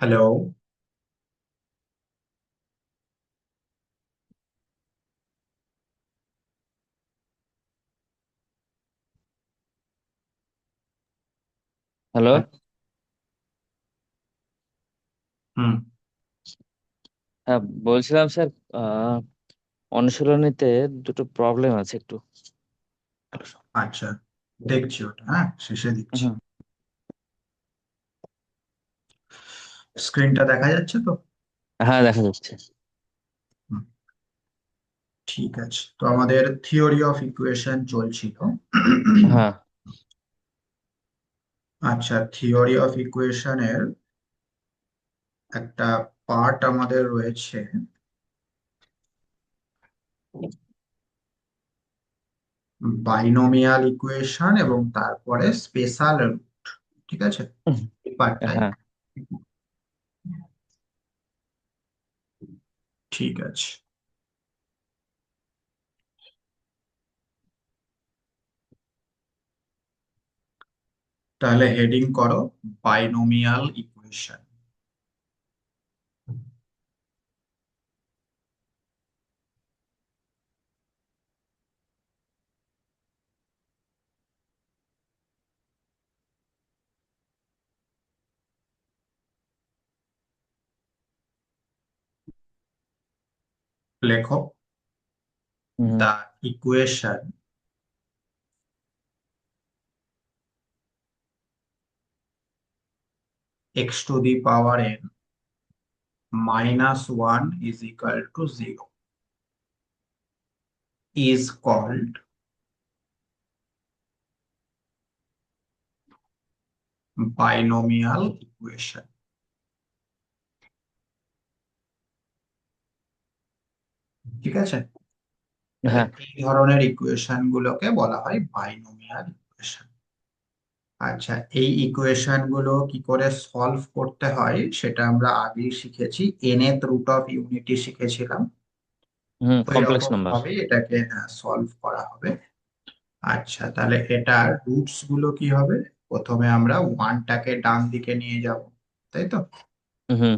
Hello. Hello. হুম। হ্যাঁ, বলছিলাম sir, আহ, অনুশীলনীতে দুটো প্রবলেম আছে একটু। আচ্ছা, দেখছি ওটা, হ্যাঁ, শেষে দেখছি। হুম। স্ক্রিনটা দেখা যাচ্ছে তো? হ্যাঁ, দেখা যাচ্ছে। হুম, ঠিক আছে, তো আমাদের থিওরি অফ ইকুয়েশন চলছিল। হ্যাঁ। আচ্ছা, থিওরি অফ ইকুয়েশনের একটা পার্ট আমাদের রয়েছে বাইনোমিয়াল ইকুয়েশন এবং তারপরে স্পেশাল রুট। ঠিক আছে, উম, এই পার্টটাই। হ্যাঁ। ঠিক আছে, তাহলে হেডিং করো বাইনোমিয়াল ইকুয়েশন। লেখো হুম। দা equation x to the power n minus 1 is equal to 0 is called binomial equation। ঠিক আছে, তাহলে হ্যাঁ। এই ধরনের ইকুয়েশন গুলোকে বলা হয় বাইনোমিয়াল ইকুয়েশন। আচ্ছা, এই ইকুয়েশন গুলো কি করে সলভ করতে হয় সেটা আমরা আগেই শিখেছি, nth রুট অফ ইউনিটি শিখেছিলাম। হুম, ওই কমপ্লেক্স রকম নাম্বার। ভাবে এটাকে সলভ করা হবে। আচ্ছা, তাহলে এটার রুটস গুলো কি হবে? প্রথমে আমরা ওয়ানটাকে ডান দিকে নিয়ে যাব, তাই তো? হুম।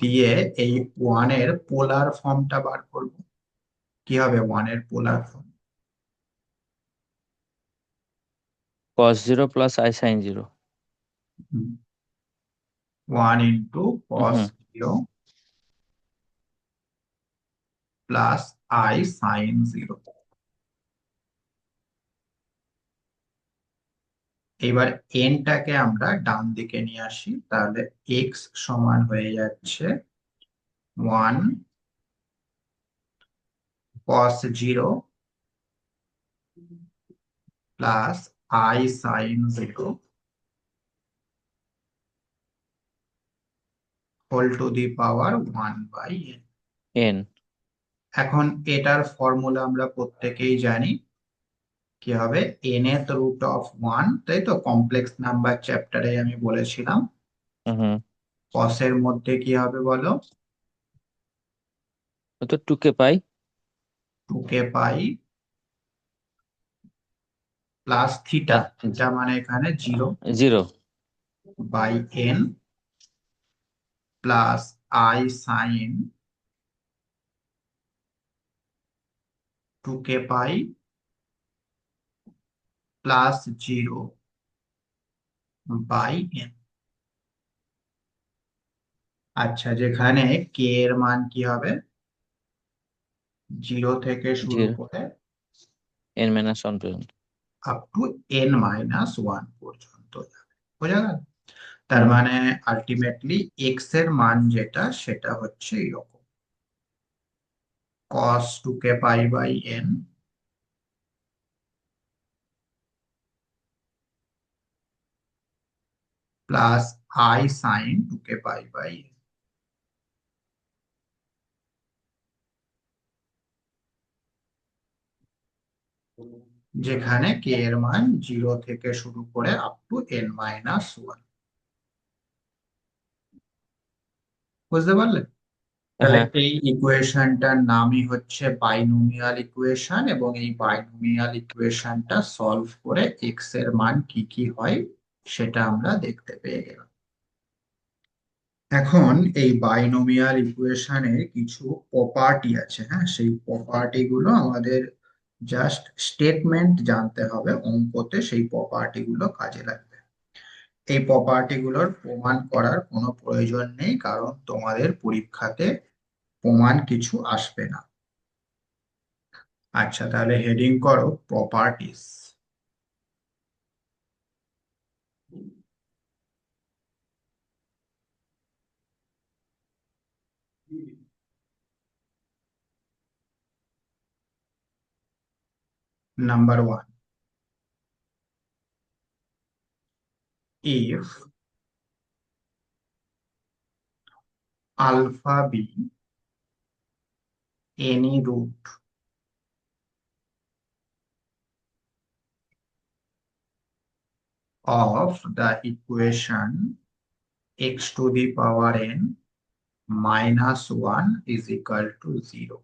দিয়ে এই ওয়ানের পোলার ফর্মটা বার করব। কি হবে ওয়ানের polar form? Cos zero plus i sine zero. One into cos hmm. Zero plus i sine zero. এবার এনটাকে আমরা ডান দিকে নিয়ে আসি, তাহলে এক্স সমান হয়ে যাচ্ছে one cos zero plus i sine zero whole to the power one by n. N. এখন এটার ফর্মুলা আমরা প্রত্যেকেই জানি। কি হবে? nth রুট অফ ওয়ান, তাই তো? কমপ্লেক্স নাম্বার চ্যাপ্টারে আমি বলেছিলাম হুম। কসের মধ্যে কি হবে বলো? তো two k pi. 2k pi plus theta, theta মানে এখানে zero, zero. By n plus i sine 2k pi plus zero by n. আচ্ছা, যেখানে কে এর মান কি হবে? জিরো থেকে শুরু জিরো। করে এন মাইনাস ওয়ান পর্যন্ত। Up to n minus one পর্যন্ত যাবে। বোঝা গেল? তার হুম। মানে আলটিমেটলি এক্স এর মান যেটা সেটা হচ্ছে এরকম, cos 2k pi by n plus i sine 2k pi by n, যেখানে কে এর মান জিরো থেকে শুরু করে up to n minus one. বুঝতে পারলে? তাহলে হ্যাঁ। এই ইকুয়েশনটার নামই হচ্ছে বাইনোমিয়াল ইকুয়েশন, এবং এই বাইনোমিয়াল ইকুয়েশনটা সলভ করে এক্স এর মান কি কি হয় সেটা আমরা দেখতে পেয়ে গেলাম। এখন এই বাইনোমিয়াল ইকুয়েশনের কিছু প্রপার্টি আছে, হ্যাঁ, সেই প্রপার্টি গুলো আমাদের জাস্ট স্টেটমেন্ট জানতে হবে অঙ্কতে, সেই প্রপার্টি গুলো কাজে লাগবে। এই প্রপার্টি গুলোর প্রমাণ করার কোনো প্রয়োজন নেই, কারণ তোমাদের পরীক্ষাতে প্রমাণ কিছু আসবে না। আচ্ছা, তাহলে হেডিং করো properties. Number one, if alpha be any root of the equation x to the power n minus 1 is equal to 0,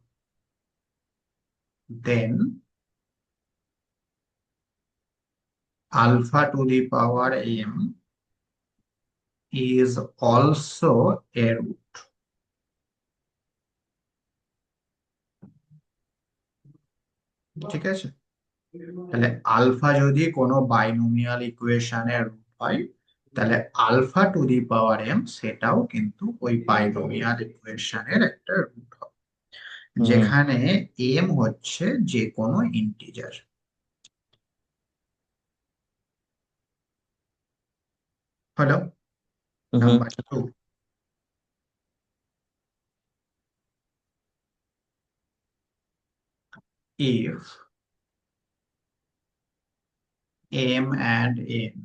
then alpha to the power m is also a root. ঠিক আছে, তাহলে alpha যদি কোনো binomial ইকুয়েশনের root হয়, তাহলে alpha to the power m সেটাও কিন্তু ওই বাইনোমিয়াল ইকুয়েশনের একটা রুট হবে, হুম যেখানে এম হচ্ছে যে কোনো ইন্টিজার। হলো হুম number two, if m and n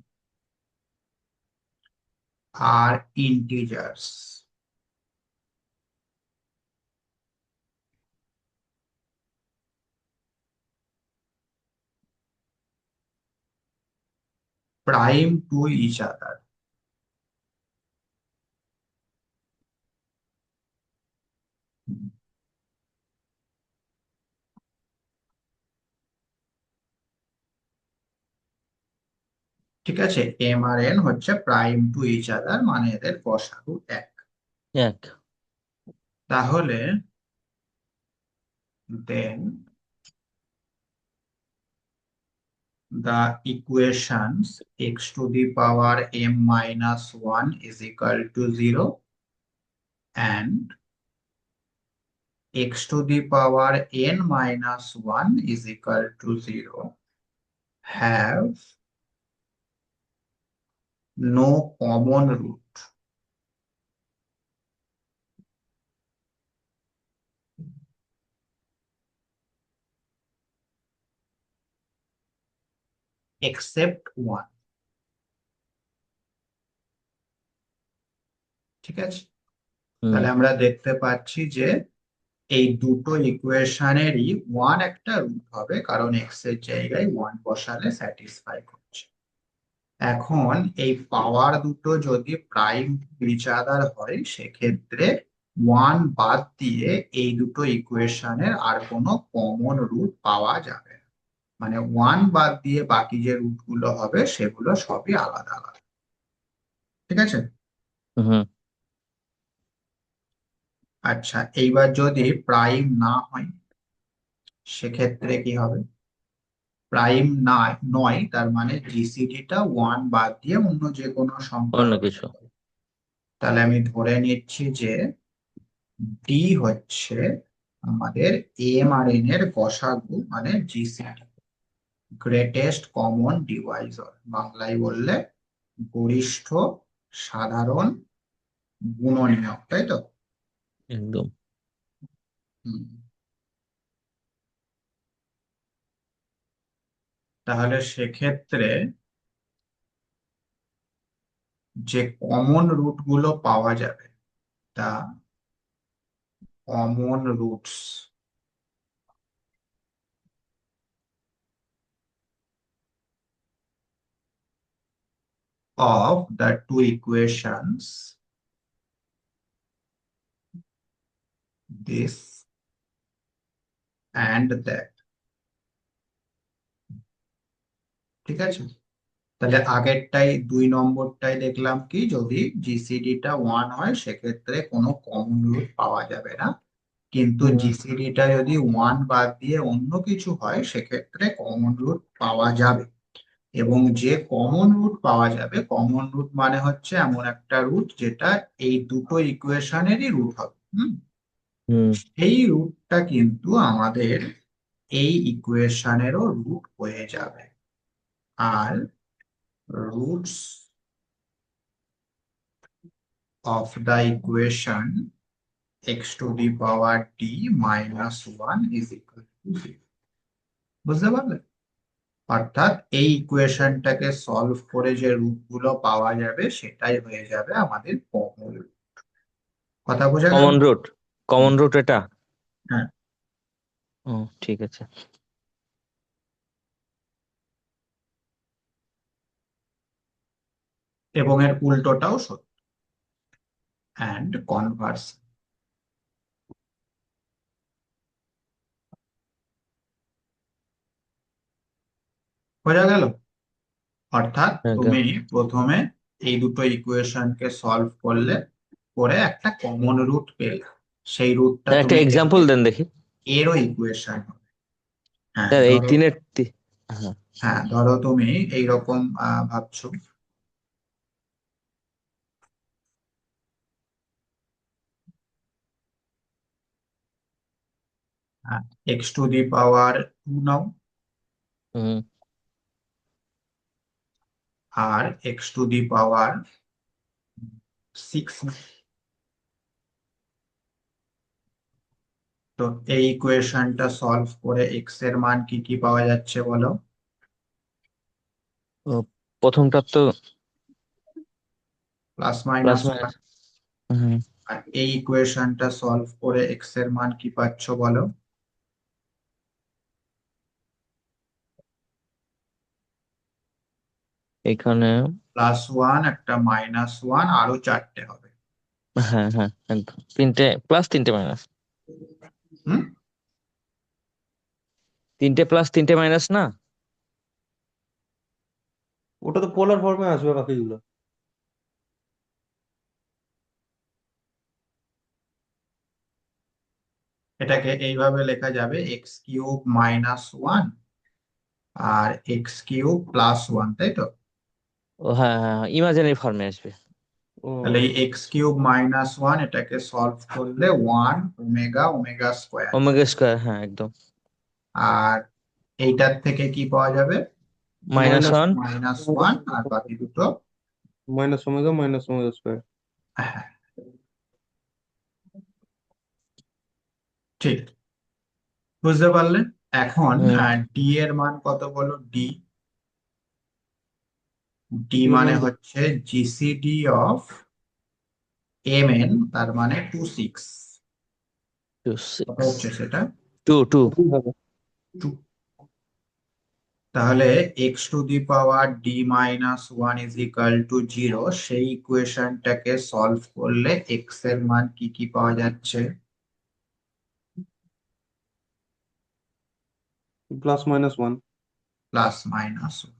are integers, prime to each other, ঠিক আছে, এম আর এন হচ্ছে প্রাইম টু ইচ আদার, মানে এদের গসাগু এক, এক তাহলে দেন the equations x to the power m minus 1 is equal to 0 and x to the power n minus 1 is equal to 0 have no common root except 1। ঠিক আছে, হুম তাহলে আমরা দেখতে পাচ্ছি যে এই দুটো ইকুয়েশনেরই ওয়ান একটা রুট হবে, কারণ এক্স এর জায়গায় ওয়ান বসালে স্যাটিসফাই করছে। এখন এই পাওয়ার দুটো যদি প্রাইম ইচ আদার হয়, সেক্ষেত্রে ওয়ান বাদ দিয়ে এই দুটো ইকুয়েশনের আর কোনো কমন রুট পাওয়া যাবে না, মানে ওয়ান বাদ দিয়ে বাকি যে রুট গুলো হবে সেগুলো সবই আলাদা আলাদা। ঠিক আছে, হুম আচ্ছা, এইবার যদি প্রাইম না হয় সেক্ষেত্রে কি হবে? প্রাইম না নয়, তার মানে জিসিডিটা ওয়ান বাদ দিয়ে অন্য যে কোনো সংখ্যা অন্য হতে কিছু। হবে। তাহলে আমি ধরে নিচ্ছি যে ডি হচ্ছে আমাদের এম আর এন এর গসাগু, মানে জিসিডি, গ্রেটেস্ট কমন ডিভাইসর, বাংলায় বললে গরিষ্ঠ সাধারণ গুণনীয়ক, তাই তো? একদম। হুম। তাহলে সেক্ষেত্রে যে কমন রুট গুলো পাওয়া যাবে, তা common roots of the two equations, this and that। ঠিক আছে, তাহলে আগেরটাই 2 নম্বরটাই দেখলাম কি, যদি জিসিডিটা 1 হয় সেক্ষেত্রে কোনো কমন রুট পাওয়া যাবে না, কিন্তু হুম জিসিডিটা যদি 1 বাদ দিয়ে অন্য কিছু হয় সেক্ষেত্রে কমন রুট পাওয়া যাবে। এবং যে কমন রুট পাওয়া যাবে, কমন রুট মানে হচ্ছে এমন একটা রুট যেটা এই দুটো ইকুয়েশনেরই রুট হবে। হুম এই রুটটা কিন্তু আমাদের এই ইকুয়েশনেরও রুট হয়ে যাবে। আর roots of the equation x to the power t minus 1 is equal to 0। বুঝতে পারলে? অর্থাৎ এই ইকুয়েশনটাকে সলভ করে যে রুট গুলো পাওয়া যাবে সেটাই হয়ে যাবে আমাদের কমন রুট। কথা বোঝা গেল? কমন রুট, হুম, কমন রুট এটা। হ্যাঁ। ও ঠিক আছে। এবং এর উল্টোটাও সত্য, অ্যান্ড কনভার্স। বোঝা গেল? অর্থাৎ একদম। তুমি প্রথমে এই দুটো ইকুয়েশনকে সলভ করলে, করে একটা কমন রুট পেলে, সেই রুটটা স্যার একটা তুমি দেখবে এক্সাম্পল দেন দেখি। এরও ইকুয়েশন হবে। হ্যাঁ স্যার এই ধরো, তিনের হ্যাঁ। হ্যাঁ ধরো তুমি এইরকম ভাবছো, এক্স টু দি পাওয়ার 2 নাও, হুম আর এক্স টু দি পাওয়ার 6। তো এই ইকুয়েশনটা সলভ করে এক্স এর মান কি কি পাওয়া যাচ্ছে বলো? ও, প্রথমটার তো প্লাস প্লাস মাইনাস মাইনাস। 1। হুম আর এই ইকুয়েশনটা সলভ করে এক্স এর মান কি পাচ্ছ বলো? এখানে +1, একটা -1, আরো 4টে হবে। হ্যাঁ হ্যাঁ একদম, তিনটে প্লাস তিনটে মাইনাস। হুম। তিনটে প্লাস তিনটে মাইনাস না? ওটা তো পোলার ফর্মে আসবে বাকিগুলো। এটাকে এইভাবে লেখা যাবে, x³ - 1 আর x³ + 1, তাই তো? ও হ্যাঁ হ্যাঁ, ইমাজিনারি ফর্মে আসবে। ও তাহলে এই x³ - 1 এটাকে সলভ করলে 1 omega omega square. Omega square, হ্যাঁ একদম। আর এইটার থেকে কি পাওয়া যাবে? Minus minus one. -1, আর বাকি দুটো। Minus omega square. হ্যাঁ, ঠিক। বুঝতে পারলে? এখন হুম ডি এর মান কত বলো? ডি, ডি এর মানে মান হচ্ছে জিসিডি অফ mn, তার মানে 26। টু কত সিক্স হচ্ছে সেটা? Two two. 2। তাহলে x to the power d - 1 is equal to 0, সেই ইকুয়েশনটাকে সলভ করলে এক্স এর মান কি কি পাওয়া যাচ্ছে? +-1। +-1।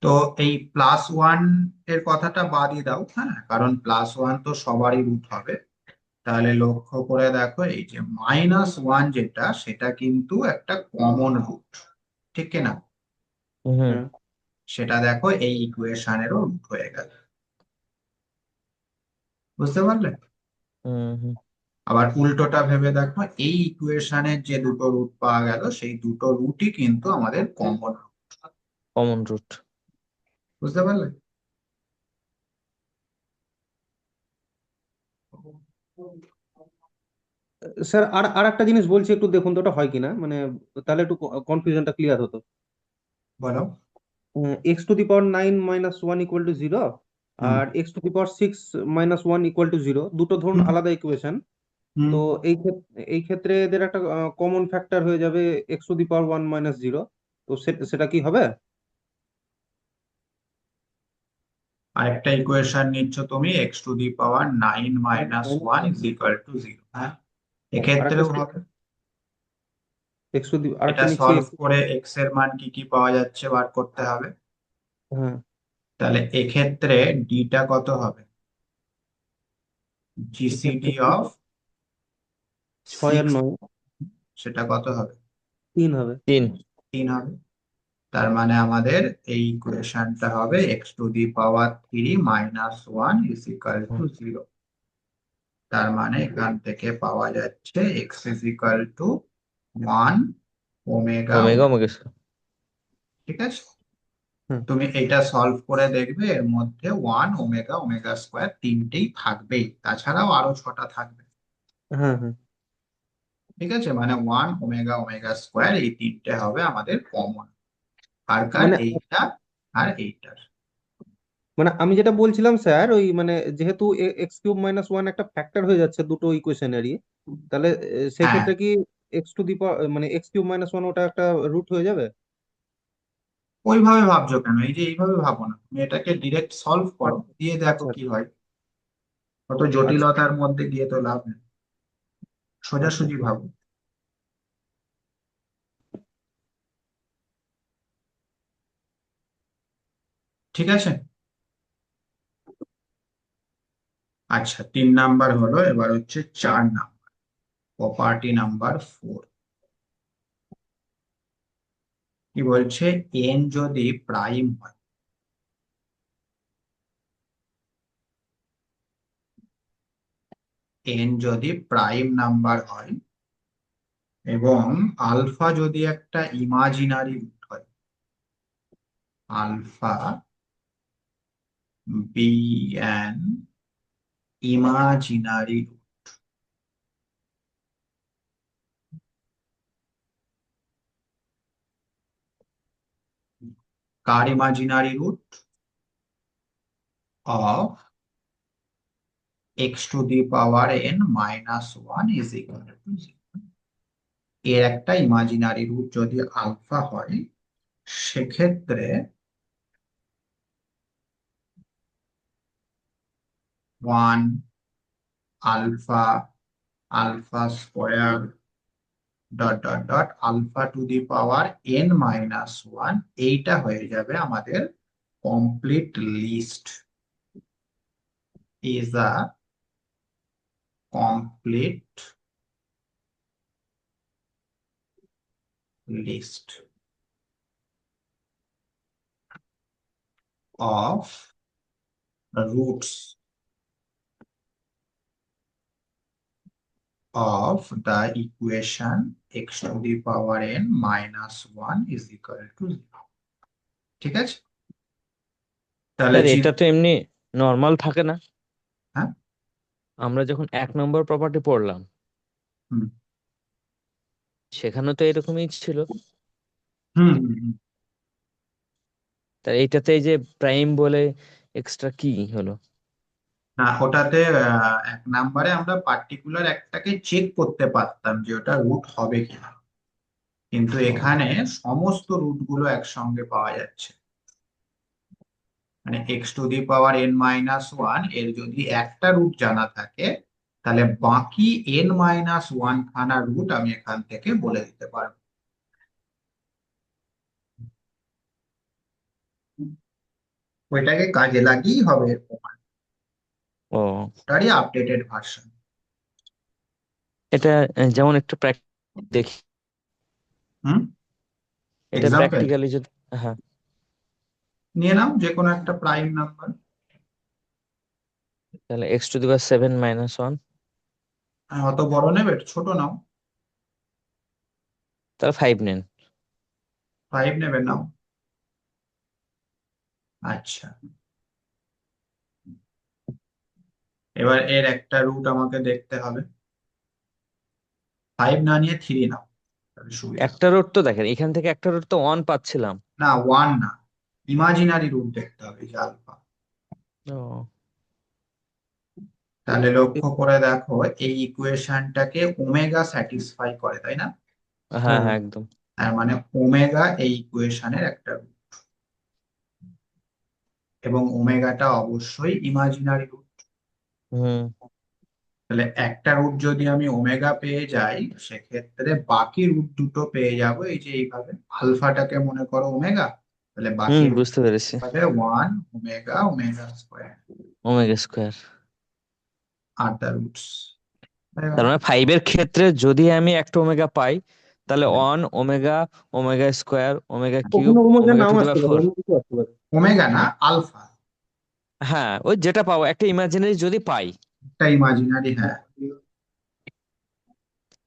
তো এই +1 এর কথাটা বাদই দাও, হ্যাঁ, কারণ +1 তো সবারই রুট হবে। তাহলে লক্ষ্য করে দেখো, এই যে -1 যেটা, সেটা কিন্তু একটা কমন রুট, ঠিক কিনা? হুম হ্যাঁ। সেটা দেখো এই ইকুয়েশনেরও রুট হয়ে গেল। বুঝতে পারলে? হুম হুম। আবার উল্টোটা ভেবে দেখো, এই ইকুয়েশনের যে দুটো রুট পাওয়া গেল সেই দুটো রুটই কিন্তু আমাদের কমন। Common root. বুঝতে পারলে? স্যার আর আর একটা জিনিস বলছি, একটু দেখুন তো ওটা হয় কিনা, মানে তাহলে একটু কনফিউশনটা ক্লিয়ার হতো। বলো। x⁴ - 1 - 1 = 0 হুম। আর x⁴ - 1 = 0, দুটো ধরুন হুম। আলাদা ইকুয়েশন। হুম। তো এই ক্ষেত্রে এদের একটা কমন ফ্যাক্টর হয়ে যাবে x⁴ - 1 - 0। তো সেটা কি হবে? আরেকটা ইকুয়েশন নিচ্ছ তুমি, x⁴ - 9 - 1 = 0, হ্যাঁ, আরেকটা এক্ষেত্রেও হবে। এটা আরেকটা নিচ্ছি সলভ করে এক্স এর মান কি কি পাওয়া যাচ্ছে বার করতে হবে। হ্যাঁ, তাহলে এক্ষেত্রে ডিটা কত হবে? জিসিডি এক্ষেত্রে অফ 6 আর সিক্স, 9 সেটা কত হবে? 3 হবে। 3। 3 হবে। তার মানে আমাদের এই ইকুয়েশনটা হবে x⁻³ - 1 ইজ ইকাল টু 0। তার মানে এখান থেকে পাওয়া যাচ্ছে x is equal two 1 omega omega omega. Omega square. ঠিক আছে, হুম। তুমি এটা সলভ করে দেখবে, এর মধ্যে 1 ওমেগা ওমেগা স্কোয়ার তিনটেই থাকবেই, তাছাড়াও আরো 6টা থাকবে। হ্যাঁ, হ্যাঁ। ঠিক আছে, মানে 1 ওমেগা ওমেগা স্কোয়ার এই তিনটে হবে আমাদের কমন। আর কার? মানে এইটা আর এইটার। মানে আমি যেটা বলছিলাম স্যার, ওই মানে যেহেতু x³ - 1 একটা ফ্যাক্টর হয়ে যাচ্ছে দুটো ইকুয়েশনেরই, তাহলে হ্যাঁ, সেক্ষেত্রে কি x³ - 1 ওটা একটা রুট হয়ে যাবে? ওইভাবে ভাবছো কেন? এই যে এইভাবে ভাবো না, তুমি এটাকে ডিরেক্ট সলভ করো, আচ্ছা, দিয়ে দেখো আচ্ছা, কি হয়। অত আচ্ছা, জটিলতার মধ্যে গিয়ে তো লাভ নেই, আচ্ছা। সোজাসুজি ভাবো। ঠিক আছে। আচ্ছা, 3 নাম্বার হলো, এবার হচ্ছে 4 নাম্বার, প্রপার্টি নাম্বার 4। কি বলছে? এন যদি প্রাইম হয়, এন যদি প্রাইম নাম্বার হয় এবং আলফা যদি একটা ইমাজিনারি রুট হয়, alpha be an imaginary root, কার imaginary root? Of x⁻n - 1 is equal to 0। এর একটা ইমাজিনারি রুট যদি আলফা হয়, সেক্ষেত্রে 1 alpha, alpha square, dot dot dot α⁻n - 1, এইটা হয়ে যাবে আমাদের complete list, is a complete list of roots of the equation x⁻n - 1 is equal to 0। ঠিক আছে, তাহলে স্যার এটা তো এমনি নর্মাল থাকে না? হ্যাঁ, আমরা যখন 1 নম্বর প্রপার্টি পড়লাম, হুম সেখানে তো এরকমই ছিল। হুম হুম, হুম। তা এইটাতে এই যে প্রাইম বলে এক্সট্রা কি হলো? না, ওটাতে 1 নাম্বারে আমরা পার্টিকুলার একটাকে চেক করতে পারতাম যে ওটা রুট হবে কিনা, কিন্তু ও, এখানে সমস্ত রুট গুলো একসঙ্গে পাওয়া যাচ্ছে। মানে x⁻n - 1 এর যদি একটা রুট জানা থাকে, তাহলে বাকি n - 1 খানা রুট আমি এখান থেকে বলে দিতে পারবো। ওইটাকে কাজে লাগিয়েই হবে এর প্রমাণ। ও, ওটারই আপডেটেড ভার্সন। এটা যেমন একটু দেখি, হুম, এটা এক্সাম্পল প্র্যাকটিক্যালি যদি, হ্যাঁ, নিয়ে নাও যে কোনো একটা প্রাইম নাম্বার। তাহলে x⁻⁷ - 1, অত বড় নেবে? ছোট নাও। তাহলে 5 নেন। 5 নেবে, নাও। আচ্ছা, এবার এর একটা রুট আমাকে দেখতে হবে। 5 না নিয়ে 3 নাও, তাহলে সুবিধা হবে। একটা রোড তো দেখেন, এখান থেকে একটা রোড তো 1 পাচ্ছিলাম। না, 1 না, ইমাজিনারি রুট দেখতে হবে, যে আলফা। ও, তাহলে লক্ষ্য করে দেখো, এই ইকুয়েশনটাকে ওমেগা স্যাটিসফাই করে, তাই না? হ্যাঁ হ্যাঁ, হ্যাঁ একদম। তার মানে ওমেগা এই ইকুয়েশনের একটা রুট, এবং ওমেগাটা অবশ্যই ইমাজিনারি রুট। হুম। তাহলে একটা রুট যদি আমি ওমেগা পেয়ে যাই, সেক্ষেত্রে বাকি রুট দুটো পেয়ে যাব এই যে এইভাবে। আলফাটাকে মনে করো ওমেগা, তাহলে বাকি বুঝতে পেরেছি। হবে 1 omega omega square. Are the roots. তার মানে 5 এর ক্ষেত্রে যদি আমি একটা ওমেগা পাই, তাহলে 1 omega, omega square, omega cube, ওখানে ওমেগা ওমেগা নাও টু দি আসতে পাওয়ার পারে, 4। অন্য কিছু আসতে পারে। ওমেগা না, আলফা। হ্যাঁ, ওই যেটা পাবো একটা ইমাজিনারি যদি পাই। একটা ইমাজিনারি, হ্যাঁ,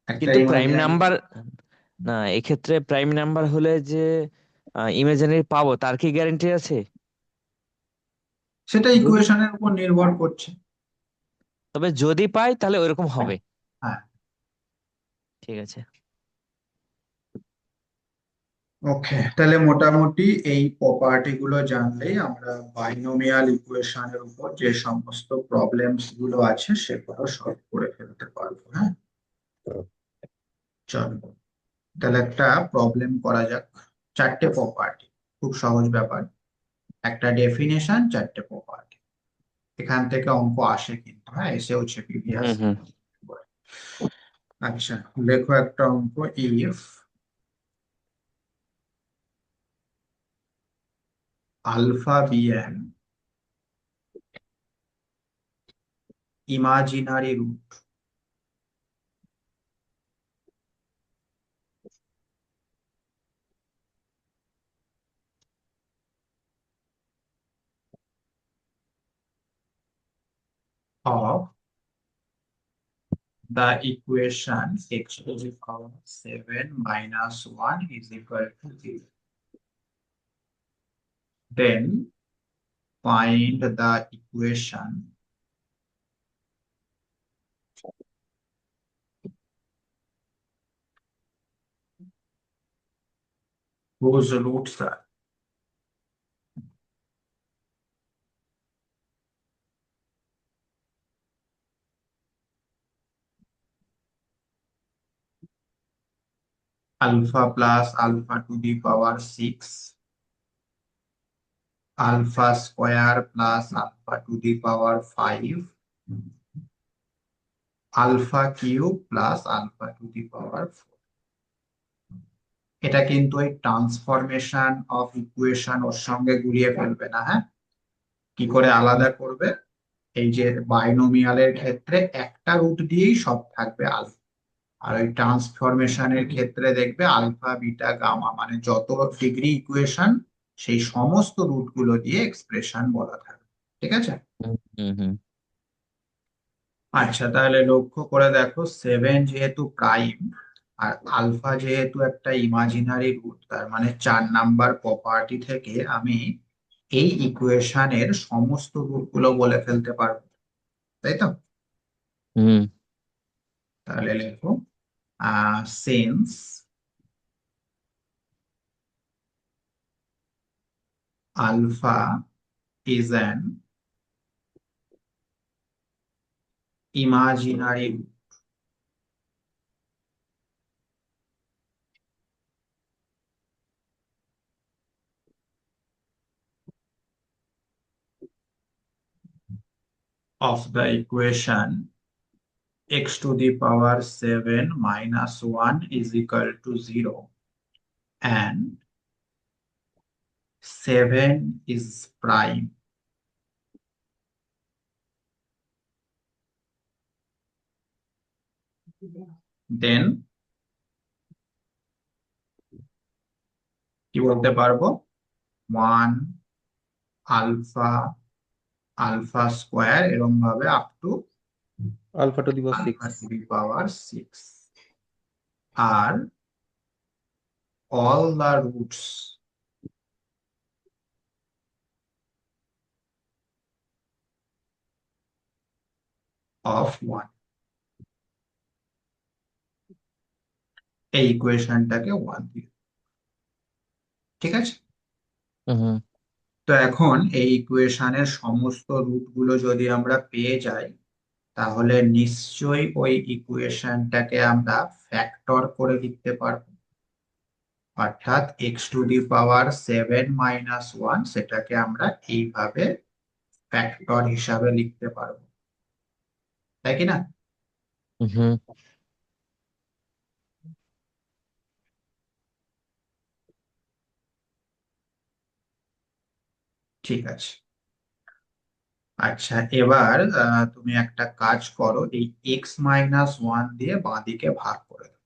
একটা কিন্তু প্রাইম ইমাজিনারি। নাম্বার, না এক্ষেত্রে প্রাইম নাম্বার হলে যে ইমাজিনারি পাবো তার কি গ্যারান্টি আছে? সেটা যদি ইকুয়েশনের উপর নির্ভর করছে। তবে যদি পাই তাহলে ওইরকম হবে। হ্যাঁ। ঠিক আছে। ওকে, তাহলে মোটামুটি এই প্রপার্টি গুলো জানলেই আমরা বাইনোমিয়াল ইকুয়েশনের উপর যে সমস্ত প্রবলেমস গুলো আছে সেগুলো সলভ করে ফেলতে পারবো। হ্যাঁ, চলো তাহলে একটা প্রবলেম করা যাক। 4টে প্রপার্টি, খুব সহজ ব্যাপার। একটা ডেফিনেশন, 4টে প্রপার্টি। এখান থেকে অঙ্ক আসে কিন্তু, হ্যাঁ, এসেওছে প্রিভিয়াস। হুম হুম আচ্ছা, লেখো একটা অঙ্ক। If alpha be an imaginary root of the equation x to the power 7 minus 1 is equal to 0, then find the equation whose roots are alpha plus alpha to the power 6, alpha square plus alpha to the power 5, alpha cube plus alpha to the power 4। এটা কিন্তু এই transformation of equation ওর সঙ্গে গুলিয়ে ফেলবে না, হ্যাঁ। কি করে আলাদা করবে? এই যে বাইনোমিয়ালের ক্ষেত্রে একটা রুট দিয়েই সব থাকবে আলফা, আর ওই ট্রান্সফরমেশনের ক্ষেত্রে দেখবে আলফা বিটা গামা, মানে যত ডিগ্রি ইকুয়েশন সেই সমস্ত রুট গুলো দিয়ে এক্সপ্রেশন বলা থাকবে। ঠিক আছে। হুম হুম হুম আচ্ছা, তাহলে লক্ষ্য করে দেখো, 7 যেহেতু প্রাইম আর আলফা যেহেতু একটা ইমাজিনারি রুট, তার মানে 4 নাম্বার প্রপার্টি থেকে আমি এই ইকুয়েশনের সমস্ত রুট গুলো বলে ফেলতে পারবো, তাই তো? হুম তাহলে লেখো since alpha is an imaginary root of the equation x to the power 7 minus 1 is equal to 0, and 7 is prime, then কি বলতে পারবো? 1 আলফা, আলফা স্কোয়ার, এরকম ভাবে up to alpha to the power alpha 6। To the power 6 আর all the roots of 1। এই ইকুয়েশনটাকে 1 দিয়ে, ঠিক আছে। হুম তো এখন এই ইকুয়েশনের সমস্ত রুট গুলো যদি আমরা পেয়ে যাই, তাহলে নিশ্চয়ই ওই ইকুয়েশনটাকে আমরা ফ্যাক্টর করে লিখতে পারবো। অর্থাৎ এক্স টু দি পাওয়ার 7 - 1 সেটাকে আমরা এইভাবে ফ্যাক্টর হিসাবে লিখতে পারবো, তাই কি না? হুম ঠিক আছে। আচ্ছা, এবার তুমি একটা কাজ করো, এই x-1 দিয়ে বাঁদিকে ভাগ করে দাও।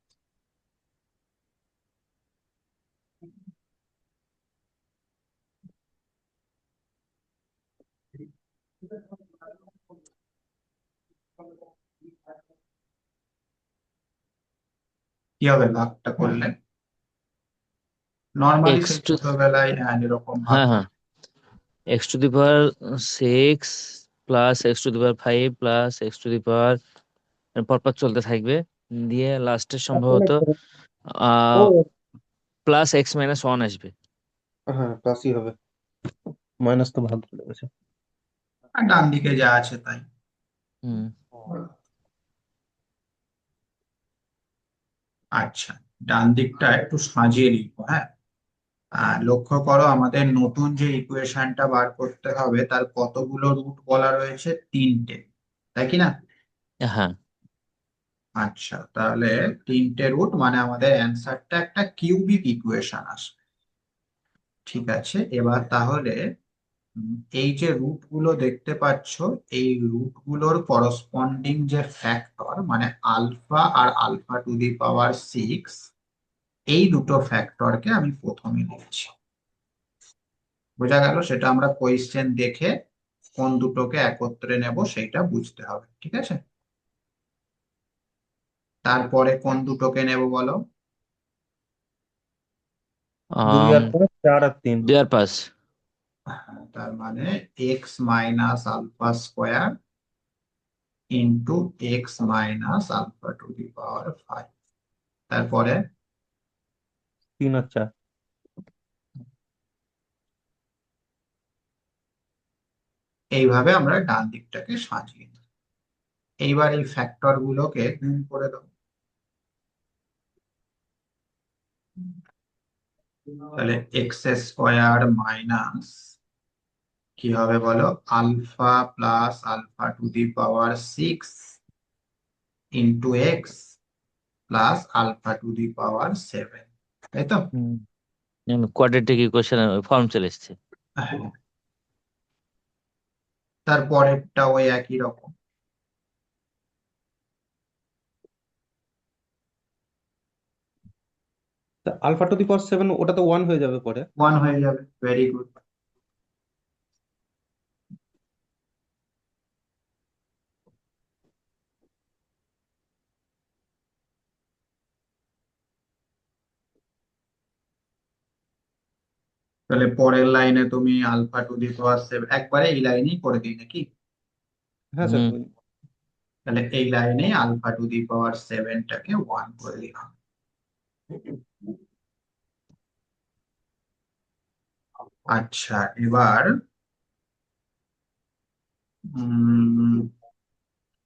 কি হবে ভাগটা করলে? নর্মালি এক্স সেই টু, ছোটবেলায় যেরকম ভাগ হ্যাঁ হ্যাঁ, করে। X to the power 6 plus x to the power 5 plus x to the power, পরপর চলতে থাকবে, দিয়ে লাস্টে আসলে সম্ভবত আহ ও প্লাস x-1 আসবে। হ্যাঁ, প্লাসই হবে, মাইনাস তো ভাগ চলে গেছে। আর ডান দিকে যা আছে তাই। হুম। আচ্ছা, ডান দিকটা একটু সাজিয়ে লিখবো, হ্যাঁ। লক্ষ্য করো, আমাদের নতুন যে ইকুয়েশনটা বার করতে হবে তার কতগুলো রুট বলা রয়েছে? তিনটে, তাই কি না? হ্যাঁ। আচ্ছা, তাহলে তিনটে রুট মানে আমাদের অ্যান্সারটা একটা কিউবিক ইকুয়েশন আসবে। ঠিক আছে, এবার তাহলে এই যে রুট গুলো দেখতে পাচ্ছ, এই রুট গুলোর করসপন্ডিং যে ফ্যাক্টর মানে আলফা আর আলফা টু দি পাওয়ার 6, এই দুটো ফ্যাক্টরকে আমি প্রথমে লিখছি। বোঝা গেল? সেটা আমরা কোয়েশ্চেন দেখে কোন দুটোকে একত্রে নেব সেইটা বুঝতে হবে, ঠিক আছে। তারপরে কোন দুটোকে নেব বলো? দুই আম আর পাঁচ, চার আর তিন। দেয়ার পাস। তার মানে x-আলফা ইন্টু x-আলফা টু দি পাওয়ার 5। তারপরে তিন আর চার। এইভাবে আমরা ডান দিকটাকে সাজিয়ে নিই। এইবার এই ফ্যাক্টর গুলোকে গুণ করে দাও। তাহলে x² মাইনাস কি হবে বলো? Alpha plus alpha to the power 6 into x plus alpha to the power 7, তাই তো? কোয়াড্রেটিক ইকুয়েশন ফর্ম চলে এসেছে। হ্যাঁ। তারপরেরটা ওই একই রকম। Alpha to the power seven, ওটা তো ওয়ান হয়ে যাবে পরে। 1 হয়ে যাবে, ভেরি গুড। তাহলে পরের লাইনে তুমি আলফা টু দি পাওয়ার 7 একবারে এই লাইনেই করে দিই নাকি? হ্যাঁ স্যার, হুম। তাহলে এই লাইনে আলফা টু দি পাওয়ার 7টাকে 1 করে দিলাম। আচ্ছা, এবার উম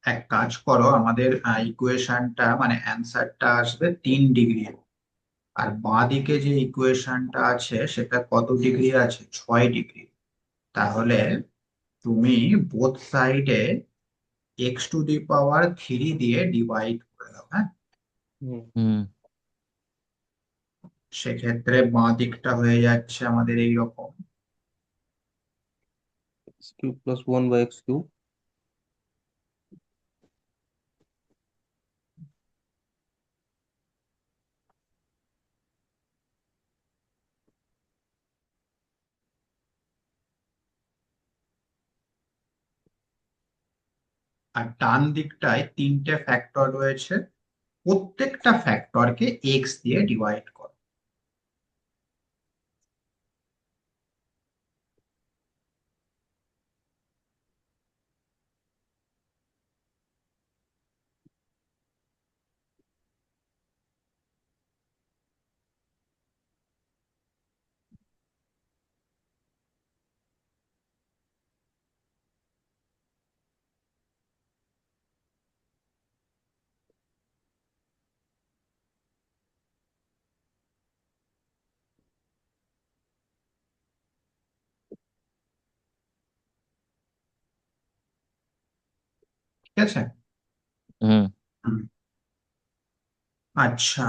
এক কাজ করো, আমাদের ইকুয়েশনটা মানে অ্যান্সারটা আসবে 3 ডিগ্রি, আর বাঁ দিকে যে ইকুয়েশনটা আছে সেটা কত ডিগ্রি আছে? 6 ডিগ্রি। তাহলে তুমি বোথ সাইডে x⁻³ দিয়ে ডিভাইড করে দাও, হ্যাঁ। হুম। হুম। সেক্ষেত্রে বাঁ দিকটা হয়ে যাচ্ছে আমাদের এইরকম। X cube plus one by x cube. আর ডান দিকটায় তিনটে ফ্যাক্টর রয়েছে, প্রত্যেকটা ফ্যাক্টরকে এক্স দিয়ে ডিভাইড করো। ঠিক আছে। হুম। হুম। আচ্ছা,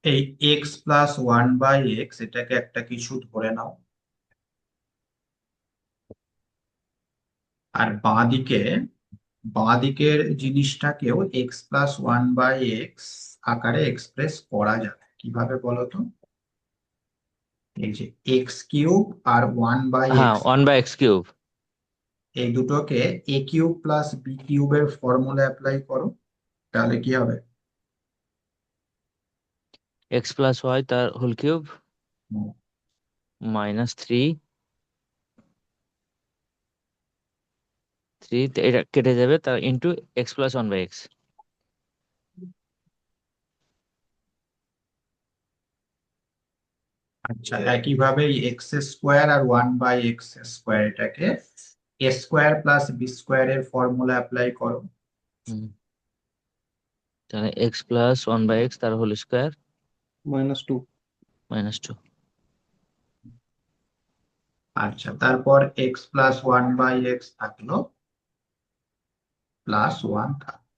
এই x plus one by x এটাকে একটা কিছু ধরে নাও, আর বাঁ দিকের জিনিসটাকেও x plus one by x আকারে এক্সপ্রেস করা যাবে কিভাবে বলো তো? এই যে এক্স কিউব আর ওয়ান বাই হ্যাঁ, এক্স, 1/x কিউব। এই দুটোকে এ কিউব প্লাস বি কিউবের ফর্মুলা অ্যাপ্লাই করো, তাহলে কি হবে? x+y তার হোল কিউব -3, 3 এটা কেটে যাবে, তার ইন্টু x+1/x। আচ্ছা, একইভাবে এক্স স্কোয়ার আর ওয়ান বাই এক্স স্কোয়ার এটাকে a square plus b square এর ফর্মুলা অ্যাপ্লাই করো। হুম, তাহলে x+1/x তার হোল স্কোয়ার -2। -2। আচ্ছা, তারপর x plus one by x থাকলো, প্লাস ওয়ান থাকলো,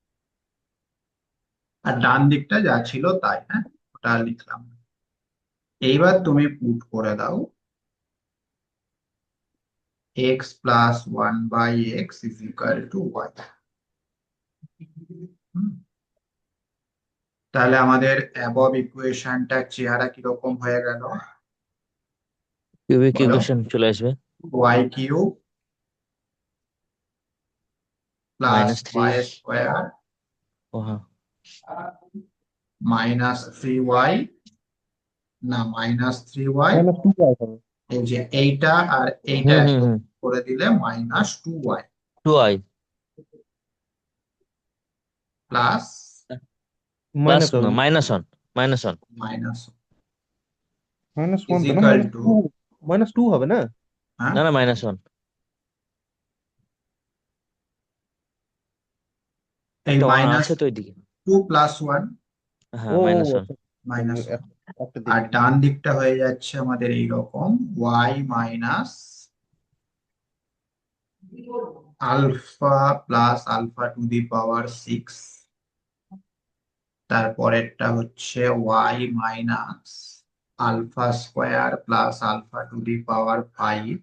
আর ডান দিকটা যা ছিল তাই, হ্যাঁ, ওটা আর লিখলাম না। এইবার তুমি পুট করে দাও x plus one by x is equal to y. তাহলে আমাদের অ্যাবভ ইকুয়েশনটার চেহারা কিরকম হয়ে গেল কিউবিক বলো? ইকুয়েশন চলে আসবে। Y cube plus -3। Y square ও হ্যাঁ। মাইনাস থ্রি ওয়াই, না মাইনাস থ্রি ওয়াই, -2 হবে। এই যে এইটা আর এইটা হুম হুম একত্র হুম। করে দিলে minus two y 2i plus plus minus হবে, -1, -1। মাইনাস -1 ইজ তো না, ইকুয়াল টু, -2 হবে না? হ্যাঁ, না না, -1। এই একটা ওয়ান মাইনাস আছে তো ওইদিকে। টু প্লাস ওয়ান, হ্যাঁ, ও -1। আচ্ছা, মাইনাস ওয়ান। একটা আর দেখি। ডান দিকটা হয়ে যাচ্ছে আমাদের এইরকম, y minus alpha plus alpha to the power six, তারপরেরটা হচ্ছে y minus alpha square plus alpha to the power five,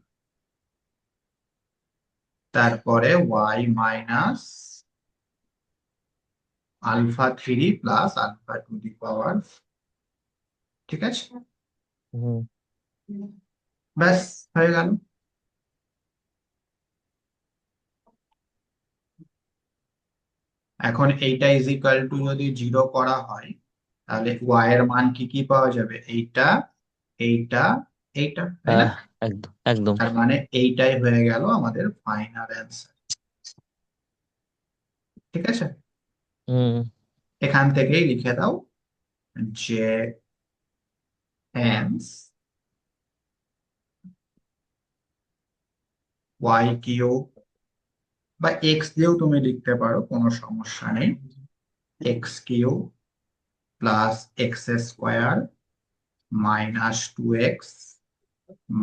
তারপরে y minus alpha three plus alpha to the power, ঠিক আছে? হুম। ব্যাস, হয়ে গেল। এখন এইটা ইজ ইকুয়াল টু যদি জিরো করা হয়, তাহলে ওয়াই এর মান কি কি পাওয়া যাবে? এইটা, এইটা, এইটা, তাই না? আহ, একদম একদম। তার মানে এইটাই হয়ে গেল আমাদের ফাইনাল অ্যান্সার, ঠিক আছে? হুম। এখান থেকেই লিখে দাও যে hence ওয়াই কিউব, বা এক্স দিয়েও তুমি লিখতে পারো, কোনো সমস্যা নেই, x cube plus x square minus two x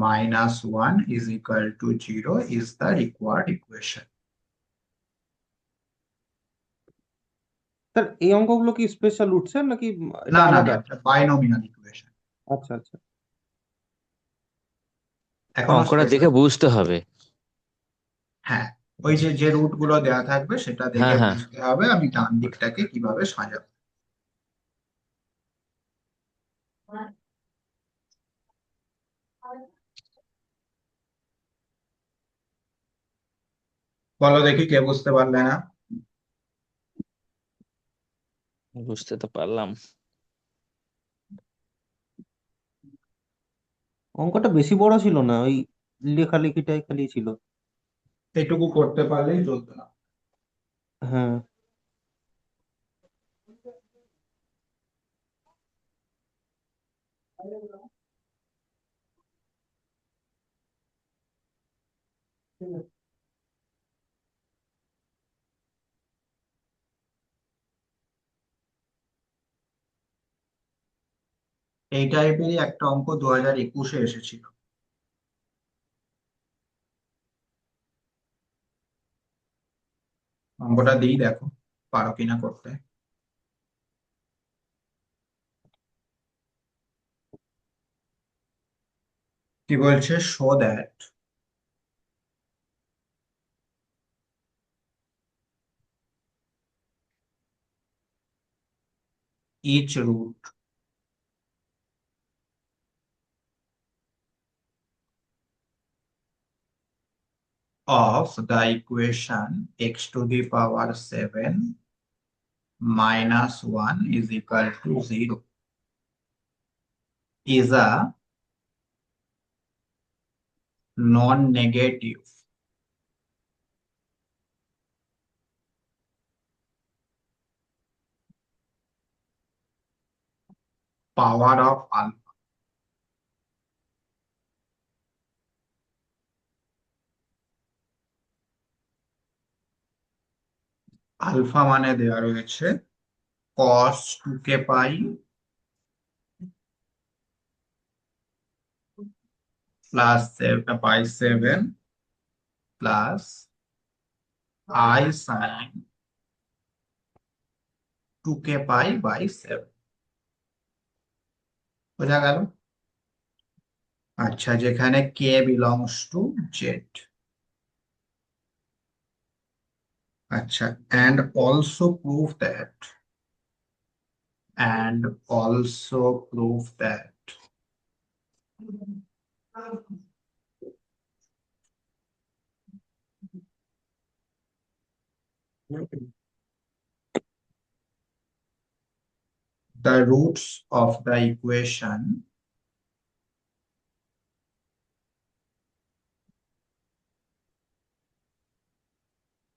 minus one is equal to zero is the required equation. Sir এই অঙ্কগুলো কি স্পেশাল উঠছে নাকি এটা না না না, আলাদা? এটা বাইনোমিয়াল ইকুয়েশন, আচ্ছা আচ্ছা। এখনো অঙ্কটা স্পেশাল। দেখে বুঝতে হবে। হ্যাঁ, ওই যে যে রুট গুলো দেওয়া থাকবে সেটা হ্যাঁ দেখে হ্যাঁ। বুঝতে হবে আমি ডান দিকটাকে কিভাবে সাজাবো। বলো দেখি, কে বুঝতে পারলে না? বুঝতে তো পারলাম। অঙ্কটা বেশি বড় ছিল না, ওই লেখালেখিটাই খালি ছিল। এটুকু করতে পারলেই চলতো না। হ্যাঁ। এই টাইপেরই একটা অঙ্ক 2021-এ এসেছিল। অঙ্কটা দিই, দেখো পারো কিনা করতে। কি বলছে, show that each root of the equation x to the power 7 minus 1 is equal to 0 is a non-negative power of alpha. Alpha মানে দেওয়া রয়েছে cos 2k pi plus 7 by 7 plus I sin 2k pi by 7 বোঝা গেল। আচ্ছা, যেখানে k belongs to z। আচ্ছা, and also prove that and also prove that the roots of the equation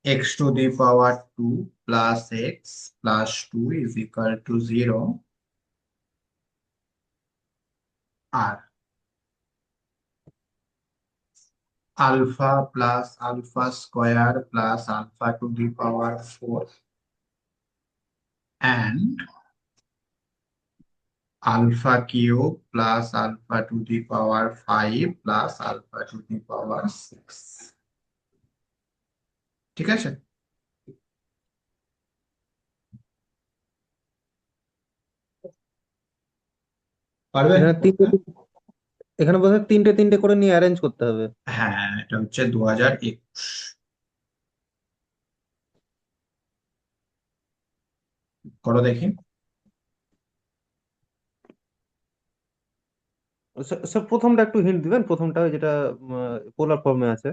x to the power 2 plus x plus 2 is equal to 0 are alpha plus alpha square plus alpha to the power 4 and alpha cube plus alpha to the power 5 plus alpha to the power 6। ঠিক আছে? পারবে? এখানে তিনটে এখানে বোধহয় তিনটে তিনটে করে নিয়ে অ্যারেঞ্জ করতে হবে। হ্যাঁ, এটা হচ্ছে 2021। করো দেখি। স্যার প্রথমটা একটু হিন্ট দিবেন, প্রথমটা যেটা পোলার ফর্মে আছে।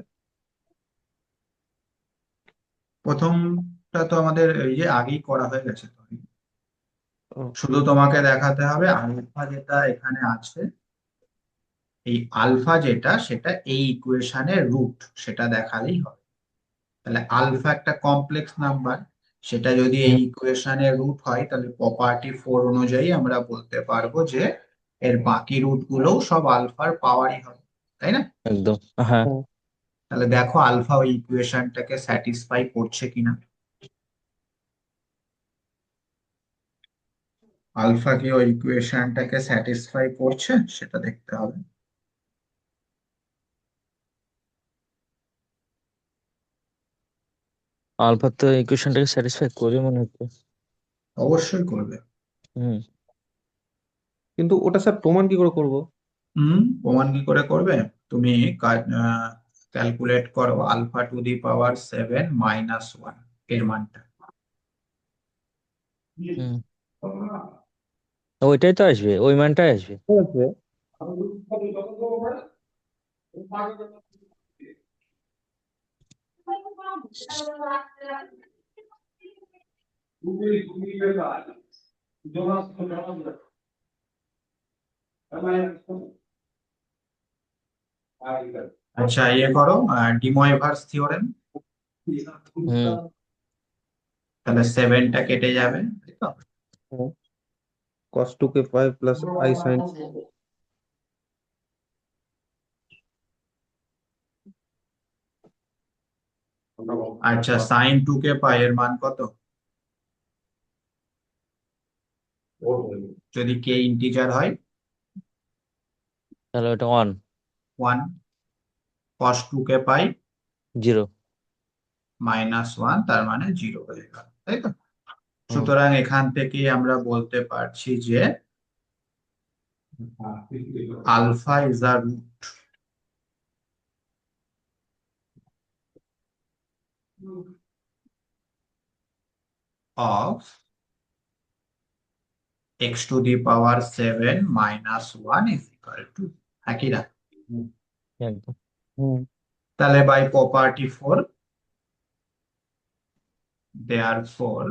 প্রথমটা তো আমাদের এই যে আগেই করা হয়ে গেছে তো। ও, শুধু তোমাকে দেখাতে হবে আলফা যেটা এখানে আছে, এই আলফা যেটা সেটা এই ইকুয়েশনের রুট, সেটা দেখালেই হবে। তাহলে আলফা একটা কমপ্লেক্স নাম্বার, সেটা যদি এই হুম, ইকুয়েশনের রুট হয় তাহলে প্রপার্টি 4 অনুযায়ী আমরা বলতে পারবো যে এর বাকি রুট গুলোও সব আলফার পাওয়ারই হবে, তাই না? একদম। হ্যাঁ। হুম। তাহলে দেখো আলফা ওই ইকুয়েশনটাকে স্যাটিসফাই করছে কিনা। আলফা কি ওই ইকুয়েশনটাকে স্যাটিসফাই করছে সেটা দেখতে হবে। আলফা তো ইকুয়েশনটাকে স্যাটিসফাই করে মনে হচ্ছে। অবশ্যই করবে। হুম। কিন্তু ওটা স্যার প্রমাণ কি করে করব? প্রমাণ কি করে করবে? তুমি ক্যালকুলেট করো alpha to the power 7 minus 1 এর মানটা। হুম। ওইটাই তো আসবে, ওই মানটাই আসবে। ঠিক আছে। আচ্ছা, ইয়ে করো ডিমোয়েভার্স থিওরেম। হুম। তাহলে 7টা কেটে যাবে, তাই তো? cos 2k pi plus i sin। আচ্ছা, সাইন 2k পাই এর মান কত? যদি কে ইন্টিজার হয় তাহলে ওটা ওয়ান। 1, cos 2k পাই জিরো। মাইনাস 1 তার মানে 0 হয়ে গেল, তাই তো? হুম। সুতরাং এখান থেকে আমরা বলতে পারছি যে alpha is a root of x to the power 7 minus 1 is equal to, একই না? একদম। হুম। তাহলে by property 4, therefore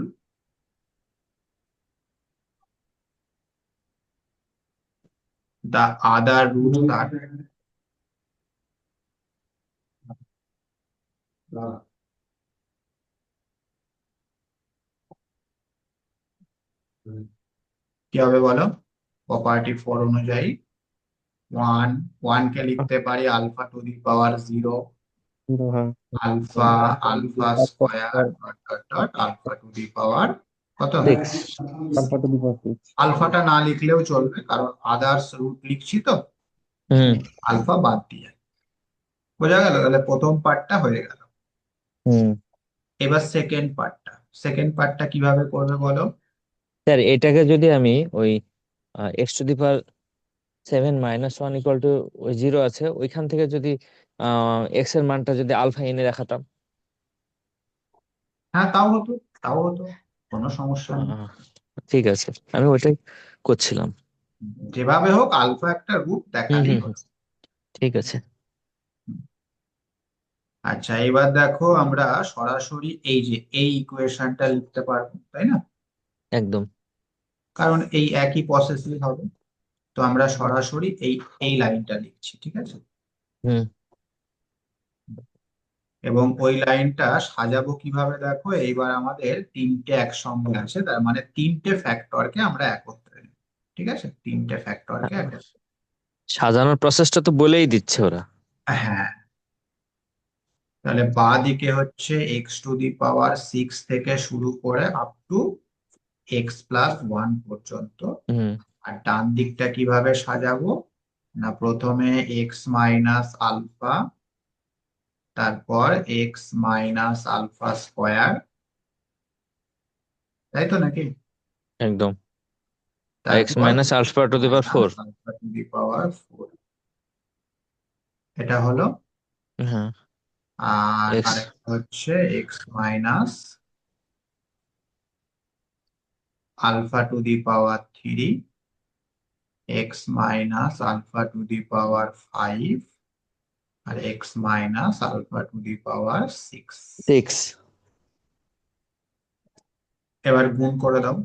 the other root that কি হবে বলো? প্রপার্টি 4 অনুযায়ী 1 কে লিখতে পারি আলফা টু দি পাওয়ার 0, হ্যাঁ, alpha alpha square dot dot dot alpha to the power কত? 6। Alpha to the power 6। আলফাটা না লিখলেও চলবে, কারণ আদার্স রুট লিখছি তো, হুম। আলফা বাদ দিয়ে। বোঝা গেল? তাহলে প্রথম পার্টটা হয়ে গেল। হুম। এবার সেকেন্ড পার্টটা কিভাবে করবে বলো? স্যার এটাকে যদি আমি ওই x⁻7 - 1 = ওই 0 আছে ওইখান থেকে যদি এক্স এর মানটা যদি আলফা এনে দেখাতাম। হ্যাঁ, তাও হতো, কোনো সমস্যা নেই। আহ, ঠিক আছে, আমি ওইটাই করছিলাম। যেভাবে হোক আলফা একটা রুট হুম দেখালেই হুম হুম। হলো। ঠিক আছে। আচ্ছা, এবার দেখো আমরা সরাসরি এই যে এই ইকুয়েশনটা লিখতে পারবো, তাই না? একদম। কারণ এই একই প্রসেসই হবে। তো আমরা সরাসরি এই এই লাইনটা লিখছি, ঠিক আছে? হুম। এবং ওই লাইনটা সাজাবো কিভাবে দেখো, এইবার আমাদের তিনটে একসঙ্গে আছে, তার মানে তিনটে ফ্যাক্টরকে আমরা একত্রে নেব। ঠিক আছে, তিনটে ফ্যাক্টরকে একত্রে। সাজানোর প্রসেসটা তো বলেই দিচ্ছে ওরা। হ্যাঁ, তাহলে বাঁ দিকে হচ্ছে এক্স টু দি পাওয়ার 6 থেকে শুরু করে আপ টু x+1 পর্যন্ত। হুম। আর ডান দিকটা কিভাবে সাজাবো, না প্রথমে এক্স মাইনাস আলফা, তারপর এক্স মাইনাস আলফা স্কোয়ার, তাই তো নাকি? একদম। এক্স তারপর minus alpha to the power minus 4। Alpha to the power 4, এটা হলো। হ্যাঁ। আর এক্স। আরেকটা হচ্ছে x minus alpha to the power 3, x minus alpha to the power 5, আর x minus alpha to the power 6। 6। এবার গুণ করে দাও।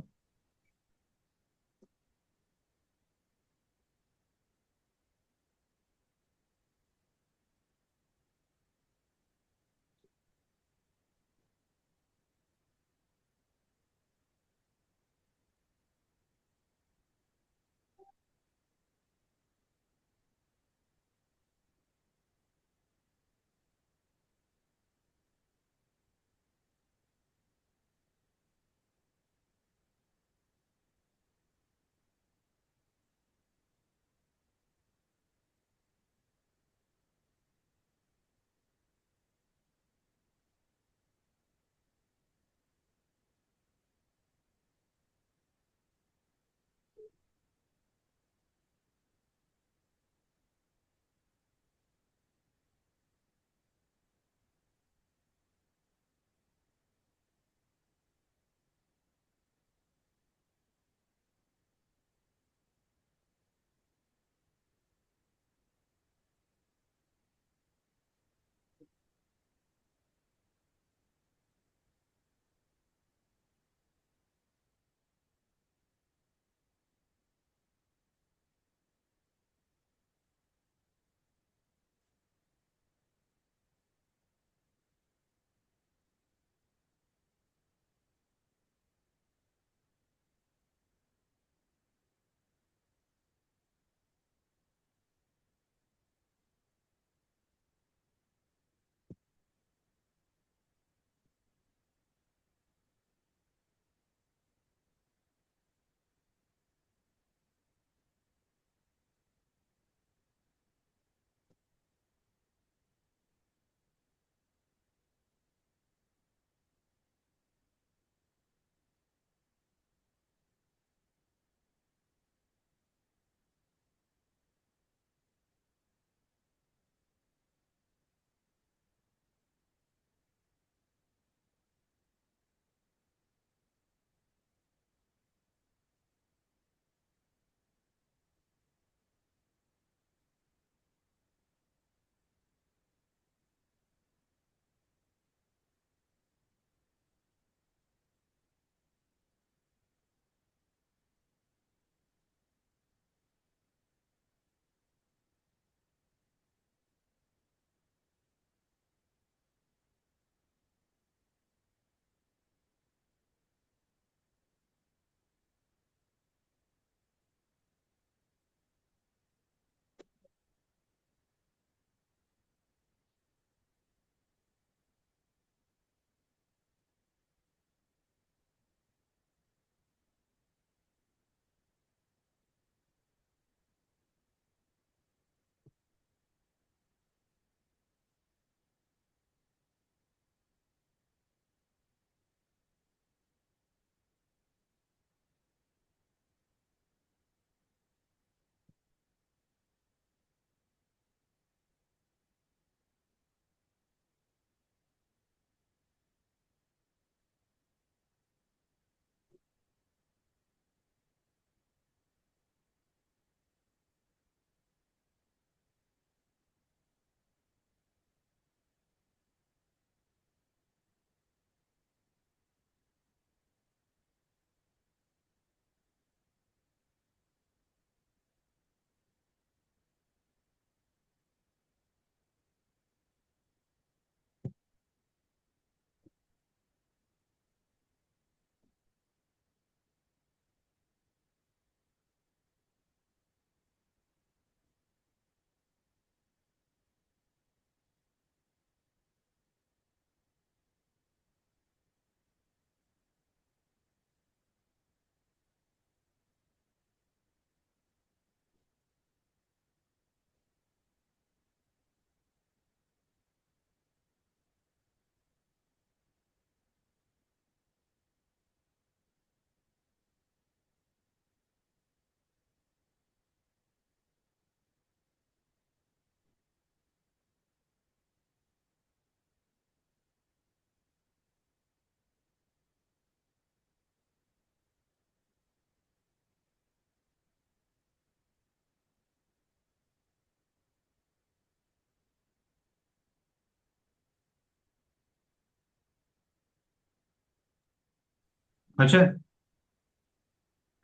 হয়েছে?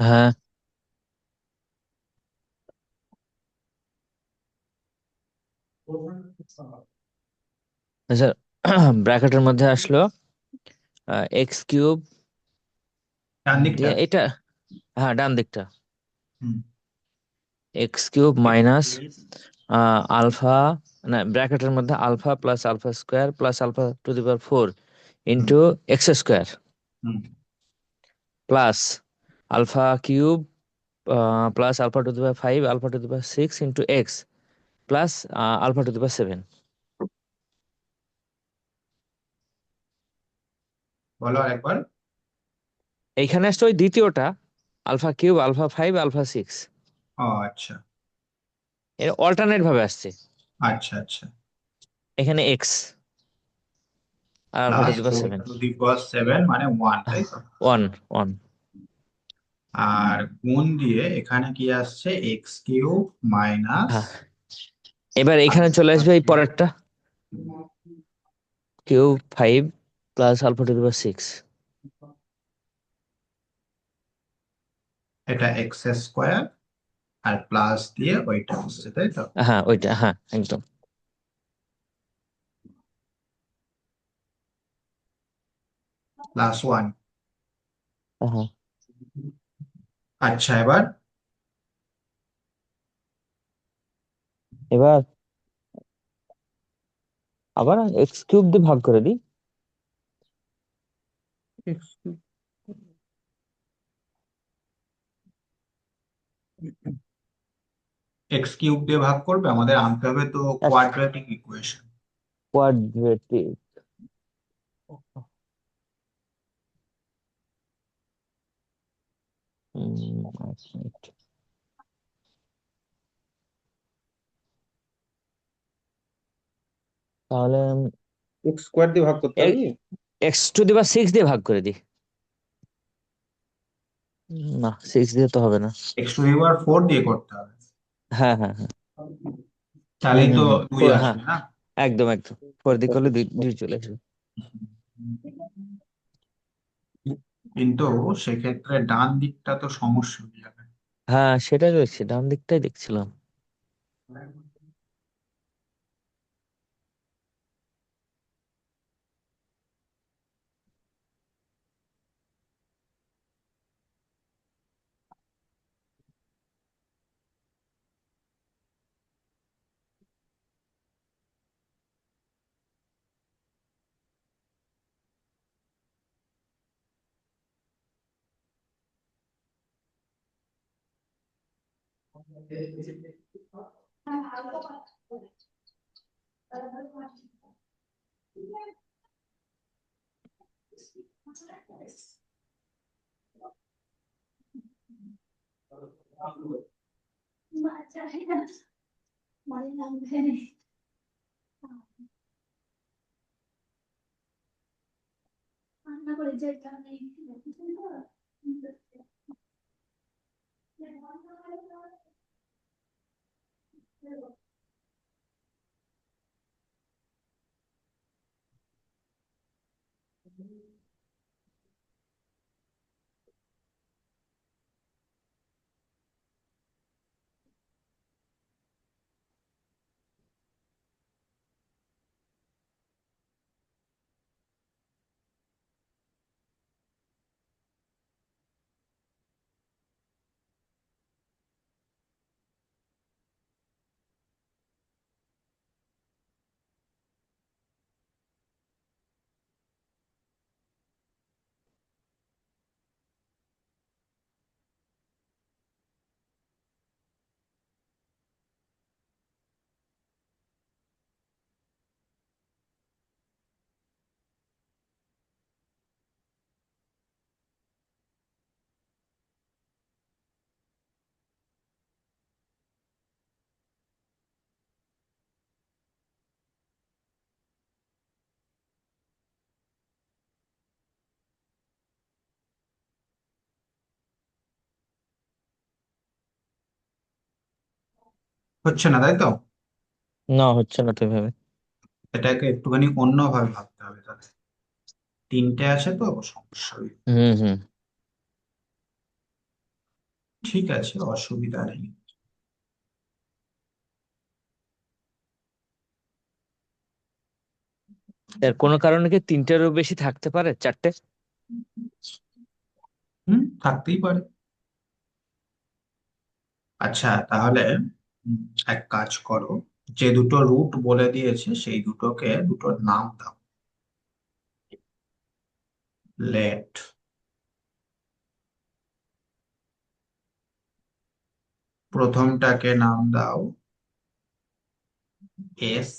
হ্যাঁ। আচ্ছা, ব্র্যাকেটের মধ্যে আসলো এক্স কিউব ডান দিকটা। দিয়ে এটা, হ্যাঁ ডান দিকটা, হুম। এক্স কিউব মাইনাস আলফা, না ব্র্যাকেটের মধ্যে alpha plus alpha square plus alpha to the power four হুম। ইন্টু এক্স স্কোয়ার হুম। Plus alpha cube plus alpha to the power five alpha to the power six into x plus alpha to the power seven. বলো আরেকবার। এইখানে আসছে ওই দ্বিতীয়টা, alpha cube alpha five alpha six, ও আচ্ছা। এর অল্টারনেট ভাবে আসছে। আচ্ছা আচ্ছা। এখানে এক্স আর alpha to plus the power four seven. To the power seven মানে ওয়ান, তাই তো? One one. আর গুণ দিয়ে এখানে কি আসছে, এক্স কিউব মাইনাস হ্যাঁ, এবার এখানে চলে আসবে এই পরেরটা, cube five plus alpha to the power six. এটা এক্স স্কোয়ার আর প্লাস দিয়ে ওইটা আসছে, তাই তো? হ্যাঁ ওইটা, হ্যাঁ একদম। Plus one. হ্যাঁ, আচ্ছা, এবার এবার আবার এক্স কিউব দিয়ে ভাগ করে দিই। X cube. এক্স কিউব দিয়ে ভাগ করবে, আমাদের আনতে হবে তো কোয়াড্রেটিক ইকুয়েশন। কোয়াড্রেটিক, এক মিনিট। তাহলে এক্স স্কোয়ার দিয়ে ভাগ করতে হবে কি? X to the power six দিয়ে ভাগ করে দিই। না, সিক্স দিয়ে তো হবে না। X to the power four দিয়ে করতে হবে, হ্যাঁ হ্যাঁ হ্যাঁ। হুম তাহলেই হুম তো হুম, দুই ফোর, হ্যাঁ আসবে না? একদম একদম, ফোর দিয়ে করলে দুই দুই চলে আসবে। কিন্তু সেক্ষেত্রে ডান দিকটা তো সমস্যা হয়ে যাবে। হ্যাঁ সেটাই রয়েছে, ডান দিকটাই দেখছিলাম। হচ্ছে না, তাই তো? না হচ্ছে না তো এভাবে। এটাকে একটুখানি অন্যভাবে ভাবতে হবে তাহলে। তিনটে আছে তো সমস্যা হয়ে যাবে। হুম হুম। ঠিক আছে, অসুবিধা নেই। এর কোনো কারণে কি তিনটেরও বেশি থাকতে পারে, চারটে? থাকতেই পারে। আচ্ছা তাহলে উম, এক কাজ করো, যে দুটো রুট বলে দিয়েছে সেই দুটোকে দুটোর নাম দাও। লেট প্রথমটাকে নাম দাও এস,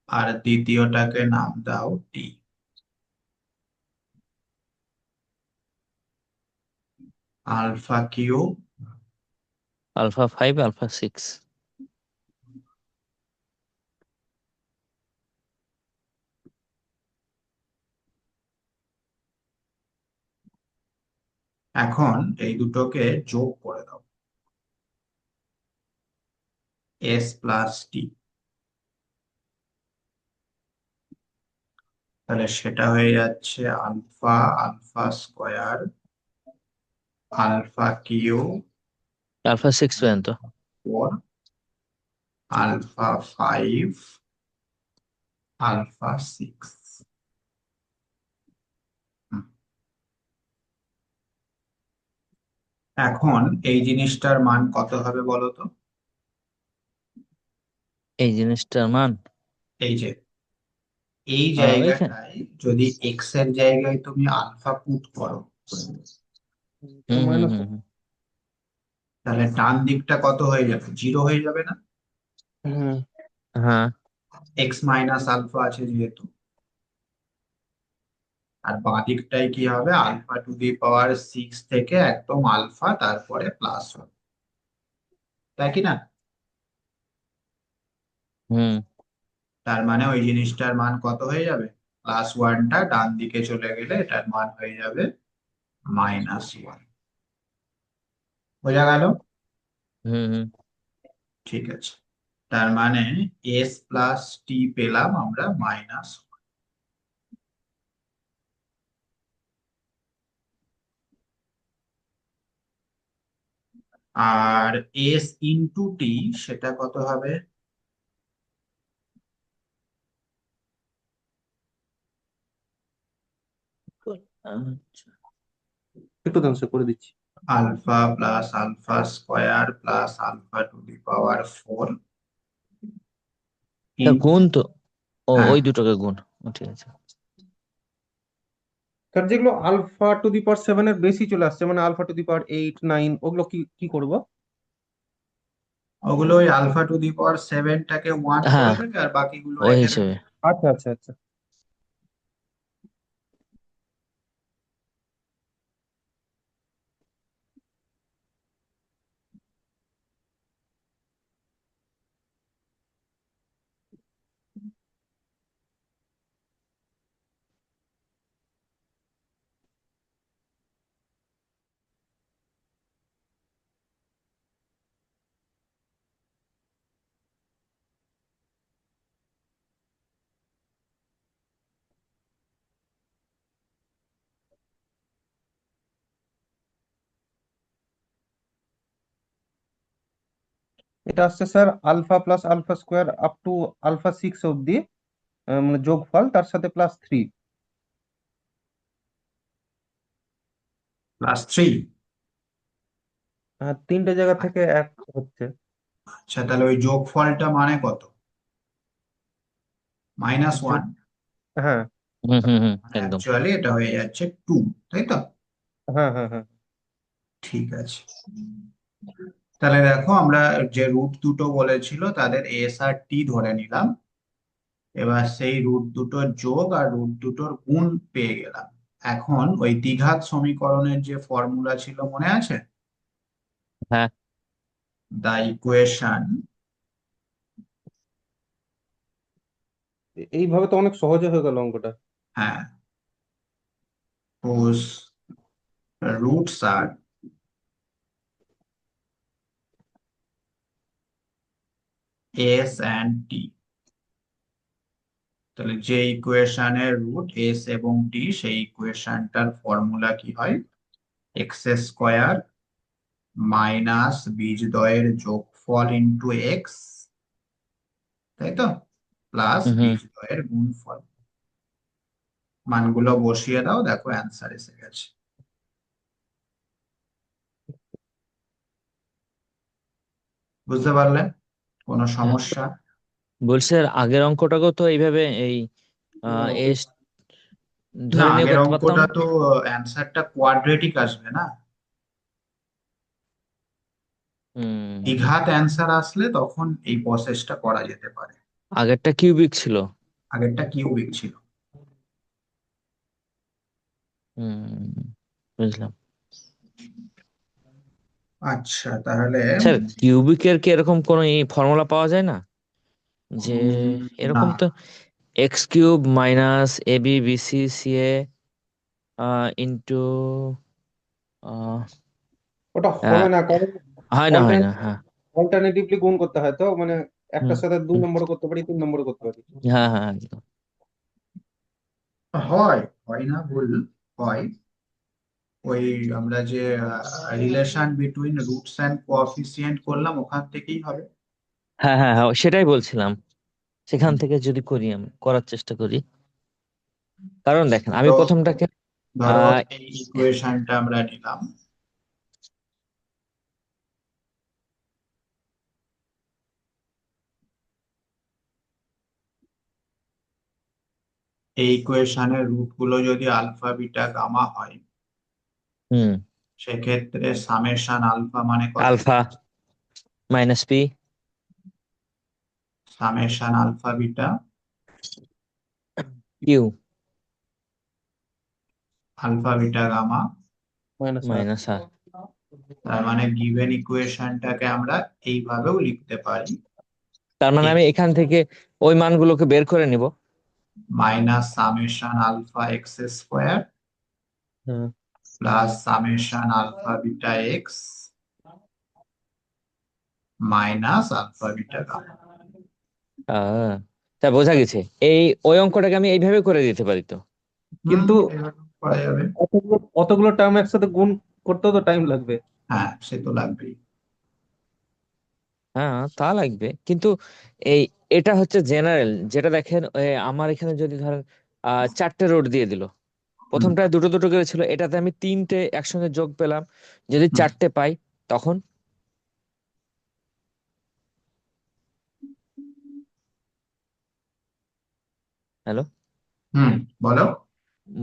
আর দ্বিতীয়টাকে নাম দাও T. Alpha cube, alpha 5, alpha 6। এখন এই দুটোকে যোগ করে দাও, এস প্লাস টি। তাহলে সেটা হয়ে যাচ্ছে alpha, alpha square, alpha cube, alpha 6 পর্যন্ত। 4, আলফা 5, আলফা 6। এখন এই জিনিসটার মান কত হবে বলো তো? এই জিনিসটার মান এই যে এই ওইখানে। জায়গাটায় যদি এক্স এর জায়গায় তুমি আলফা পুট করো, হুম হুম মাইনাস। হুম হুম। তাহলে ডান দিকটা কত হয়ে যাবে? জিরো হয়ে যাবে না? হ্যাঁ। হ্যাঁ। এক্স মাইনাস আলফা আছে যেহেতু। আর বাঁ দিকটায় কি হবে? আলফা টু দি পাওয়ার 6 থেকে একদম আলফা তারপরে প্লাস হবে, তাই কি না? হুম তার মানে ওই জিনিসটার মান কত হয়ে যাবে? প্লাস ওয়ানটা ডান দিকে চলে গেলে এটার মান হয়ে যাবে -1। বোঝা গেল? হুম হুম। ঠিক আছে, তার মানে এস প্লাস টি পেলাম আমরা মাইনাস। আর এস ইন্টু টি সেটা কত হবে? আচ্ছা। একটু দাঁড়ান স্যার, করে দিচ্ছি। Alpha plus alpha square plus alpha to the power 4 তা ইন্টু। গুণ তো, হ্যাঁ, ওই দুটোকে গুণ। ঠিক আছে। স্যার যেগুলো আলফা টু দি পাওয়ার 7 এর বেশি চলে আসছে, মানে আলফা টু দি পাওয়ার 8 9, ওগুলো কি কি করব? ওগুলো ওই আলফা টু দি পাওয়ার 7টাকে 1 করে হ্যাঁ, দেবে আর বাকিগুলো ওই রেখে দেবে। হিসেবে। আচ্ছা আচ্ছা আচ্ছা। এটা আসছে sir alpha plus alpha square up to alpha 6 অব্দি, মানে যোগফল তার সাথে +3। +3। তিনটে জায়গা থেকে এক হচ্ছে। আচ্ছা তাহলে ওই যোগফলটা মানে কত? -1। যোগ, হ্যাঁ হুম হুম হুম, মানে একদম। অ্যাকচুয়ালি এটা হয়ে যাচ্ছে 2, তাই তো? হ্যাঁ হ্যাঁ হ্যাঁ। ঠিক আছে, তাহলে দেখো আমরা যে রুট দুটো বলেছিল তাদের এস আর টি ধরে নিলাম। এবার সেই রুট দুটোর যোগ আর রুট দুটোর গুণ পেয়ে গেলাম। এখন ওই দ্বিঘাত সমীকরণের যে ফর্মুলা ছিল মনে আছে? হ্যাঁ। দা ইকুয়েশন, এইভাবে তো অনেক সহজে হয়ে গেল অঙ্কটা। হ্যাঁ, whose roots are S and T. তাহলে যে ইকুয়েশনের রুট এস এবং টি, সেই ইকুয়েশনটার ফর্মুলা কি হয়? এক্স স্কোয়ার মাইনাস বীজদ্বয়ের যোগফল ইন্টু এক্স, তাই তো, প্লাস হুম। বীজদ্বয়ের গুণফল। মানগুলো বসিয়ে দাও, দেখো অ্যান্সার এসে গেছে। বুঝতে পারলে? কোনো হ্যাঁ, সমস্যা? বলছে আগের অঙ্কটাকেও তো এইভাবে এই এস না, ধরে নিয়ে আগের করতে পারতাম। অঙ্কটা তো অ্যান্সারটা কোয়াড্রেটিক আসবে না। হুম। দ্বিঘাত অ্যান্সার আসলে তখন এই প্রসেসটা করা যেতে পারে। আগেরটা কিউবিক ছিল। আগেরটা কিউবিক ছিল। হুম, বুঝলাম। আচ্ছা, তাহলে স্যার কিউবিকের কি এরকম কোনো ফর্মুলা পাওয়া যায় না যে না, এরকম তো x cube minus A B B C C A into ওটা হবে না, কারণ হয় না, হয় না, হ্যাঁ। অল্টারনেটিভলি গুণ করতে হয় তো, মানে হুম, একটার সাথে দুই হুম, নম্বরে করতে পারি, তিন নম্বরে করতে পারি। হ্যাঁ, হ্যাঁ, একদম। হয়, হয় না ভুল, হয়। ওই আমরা যে relation between roots and coefficient করলাম, ওখান থেকেই হবে। হ্যাঁ, হ্যাঁ, হ্যাঁ, সেটাই বলছিলাম। সেখান হুম। থেকে যদি করি, আমি করার চেষ্টা করি। কারণ দেখেন আমি ধরো, প্রথমটাকে ধরো আহ এই ইকুয়েশনটা আমরা নিলাম। এই ইকুয়েশনের রুট গুলো যদি আলফা বিটা গামা হয়, হুম, সেক্ষেত্রে সামেশন আলফা মানে কত? Alpha minus P summation alpha beta Q হুম। Alpha beta gamma. Minus R. Minus R. তার মানে গিভেন ইকুয়েশনটাকে আমরা এইভাবেও লিখতে পারি। তার মানে আমি এক্স এখান থেকে ওই মানগুলোকে বের করে নিব। Minus summation alpha x square হুম। Plus summation alpha beta x minus alpha beta gamma. আহ তা বোঝা গেছে। এই ওই অঙ্কটাকে আমি এইভাবে করে দিতে পারি তো। হুম, কিন্তু এভাবে করা যাবে। অতগুলো টার্ম একসাথে গুণ করতেও তো টাইম লাগবে। হ্যাঁ, সে তো লাগবেই। হ্যাঁ, তা লাগবে, কিন্তু এই এটা হচ্ছে জেনারেল। যেটা দেখেন আমার এখানে যদি ধরেন চারটে রোড দিয়ে দিল, হুম, প্রথমটায় দুটো দুটো করে ছিল, এটাতে আমি তিনটে একসঙ্গে যোগ পেলাম, যদি হুম, চারটে পাই তখন। হ্যালো, হুম, বলো।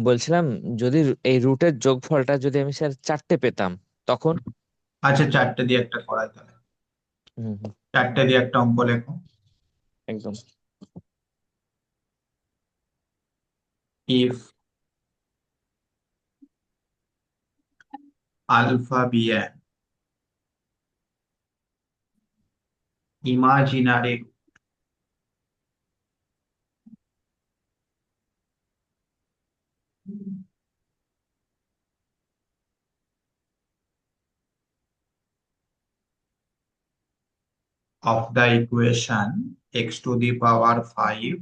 বলছিলাম যদি এই রুটের যোগফলটা যদি আমি স্যার চারটে পেতাম তখন। আচ্ছা, চারটে দিয়ে একটা করাই তাহলে। হুম, হুম, চারটে দিয়ে একটা অঙ্ক লেখো। একদম। If alpha be an imaginary of the equation x to the power 5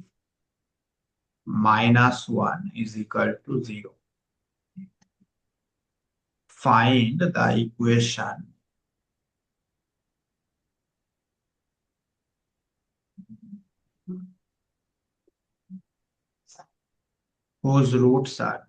minus 1 is equal to 0. Find the equation whose roots are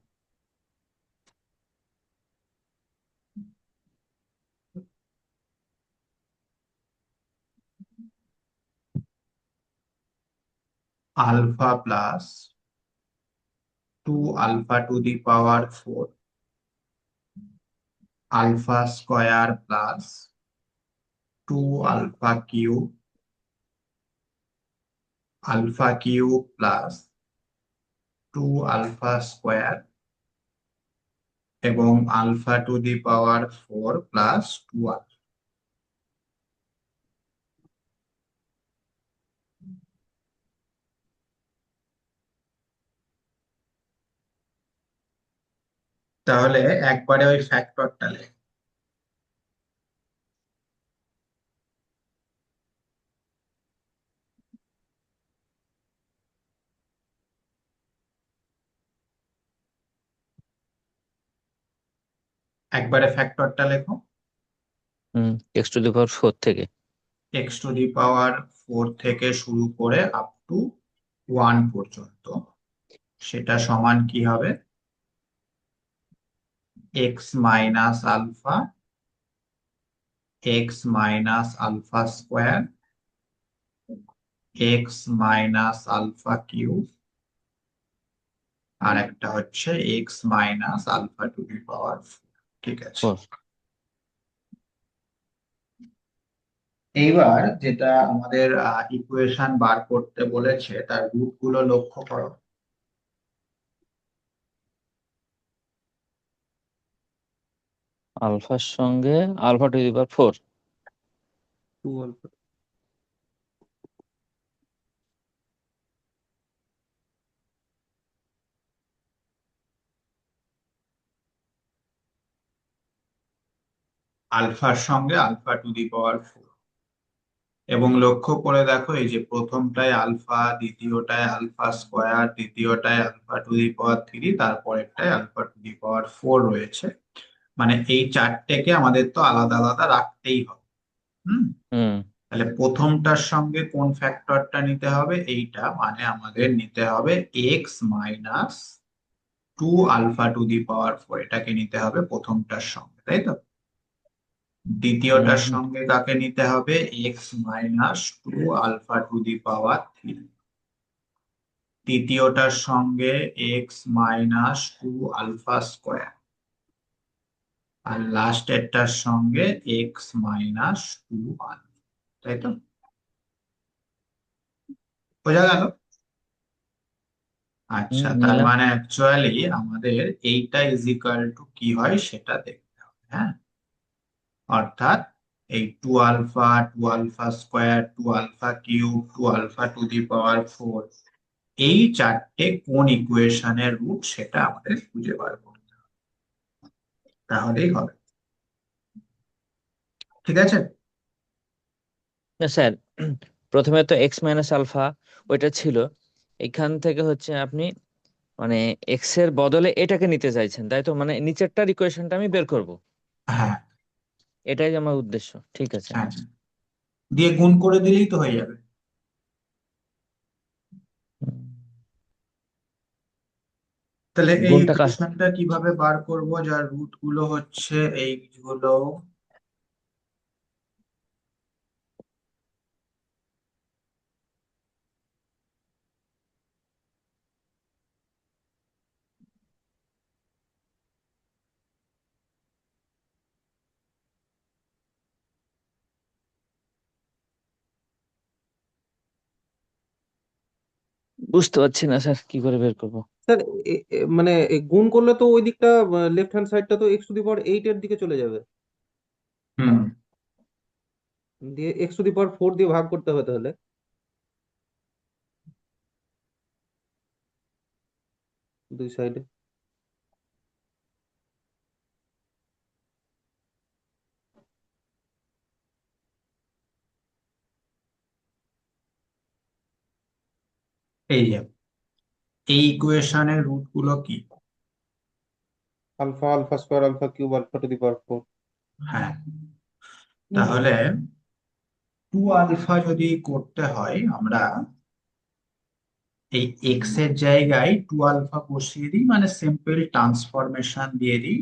alpha plus 2 alpha to the power 4 alpha square plus 2 alpha cube plus 2 alpha square এবং alpha to the power 4 plus 2 alpha। তাহলে একবারে ওই ফ্যাক্টরটা লেখ। একবারে ফ্যাক্টরটা লেখো। x⁴ থেকে। x⁴ থেকে শুরু করে আপ টু 1 পর্যন্ত, সেটা সমান কি হবে? x minus alpha, x minus alpha square, x minus alpha cube, আর একটা হচ্ছে x minus alpha to the power 4। ঠিক আছে, 4। এইবার যেটা আমাদের ইকুয়েশন বার করতে বলেছে তার রুট গুলো লক্ষ্য করো। আলফার সঙ্গে α⁴। 2 আলফা। আলফার সঙ্গে আলফা টু দি পাওয়ার 4, এবং লক্ষ্য করে দেখো এই যে প্রথমটায় আলফা, দ্বিতীয়টায় আলফা স্কোয়ার, তৃতীয়টায় আলফা টু দি পাওয়ার 3, তারপরেরটায় আলফা টু দি পাওয়ার 4 রয়েছে। মানে এই চারটেকে আমাদের তো আলাদা আলাদা রাখতেই হবে। হুম, হুম তাহলে প্রথমটার সঙ্গে কোন ফ্যাক্টরটা নিতে হবে? এইটা, মানে আমাদের নিতে হবে x minus 2 alpha to the power 4, এটাকে নিতে হবে প্রথমটার সঙ্গে, তাই তো? দ্বিতীয়টার হুম সঙ্গে কাকে নিতে হবে? X minus 2 alpha to the power 3। তৃতীয়টার সঙ্গে এক্স মাইনাস 2 আলফা স্কোয়ার, আর লাস্টেরটার সঙ্গে এক্স মাইনাস 2 আলফা, তাই তো? বোঝা গেল? আচ্ছা, তার নিলাম। মানে অ্যাকচুয়ালি আমাদের এইটা ইজিক্যাল টু কি হয় সেটা দেখতে হবে। হ্যাঁ, অর্থাৎ এই 2 alpha, 2 alpha square, 2 alpha cube, 2 alpha to the power 4, এই চারটে কোন ইকুয়েশনের রুট সেটা আমাদের খুঁজে বার করতে হবে, তাহলেই হবে। ঠিক আছে। না স্যার, প্রথমে তো x−α ওইটা ছিল, এখান থেকে হচ্ছে আপনি মানে এক্স এর বদলে এটাকে নিতে চাইছেন, তাই তো? মানে নিচেরটার ইকুয়েশনটা আমি বের করব, হ্যাঁ, এটাই আমার উদ্দেশ্য। ঠিক আছে। হ্যাঁ, দিয়ে গুণ করে দিলেই তো হয়ে যাবে। হুম। তাহলে এই গুণটা কার? ইকুয়েশনটা কিভাবে বার করব যার রুট গুলো হচ্ছে এইগুলো? বুঝতে পারছি না স্যার, কি করে বের করব? স্যার মানে গুণ করলে তো ওই দিকটা, লেফট হ্যান্ড সাইডটা তো x⁴ এর দিকে চলে যাবে। হুম, দিয়ে x⁴ দিয়ে ভাগ করতে হবে তাহলে দুই সাইডে। এই যে এই ইকুয়েশনের রুট গুলো কি? Alpha, alpha square, alpha cube, alpha to the power 4। হ্যাঁ, তাহলে 2 আলফা যদি করতে হয়, আমরা এই এক্স এর জায়গায় 2 আলফা বসিয়ে দিই, মানে সিম্পল ট্রান্সফরমেশন দিয়ে দিই।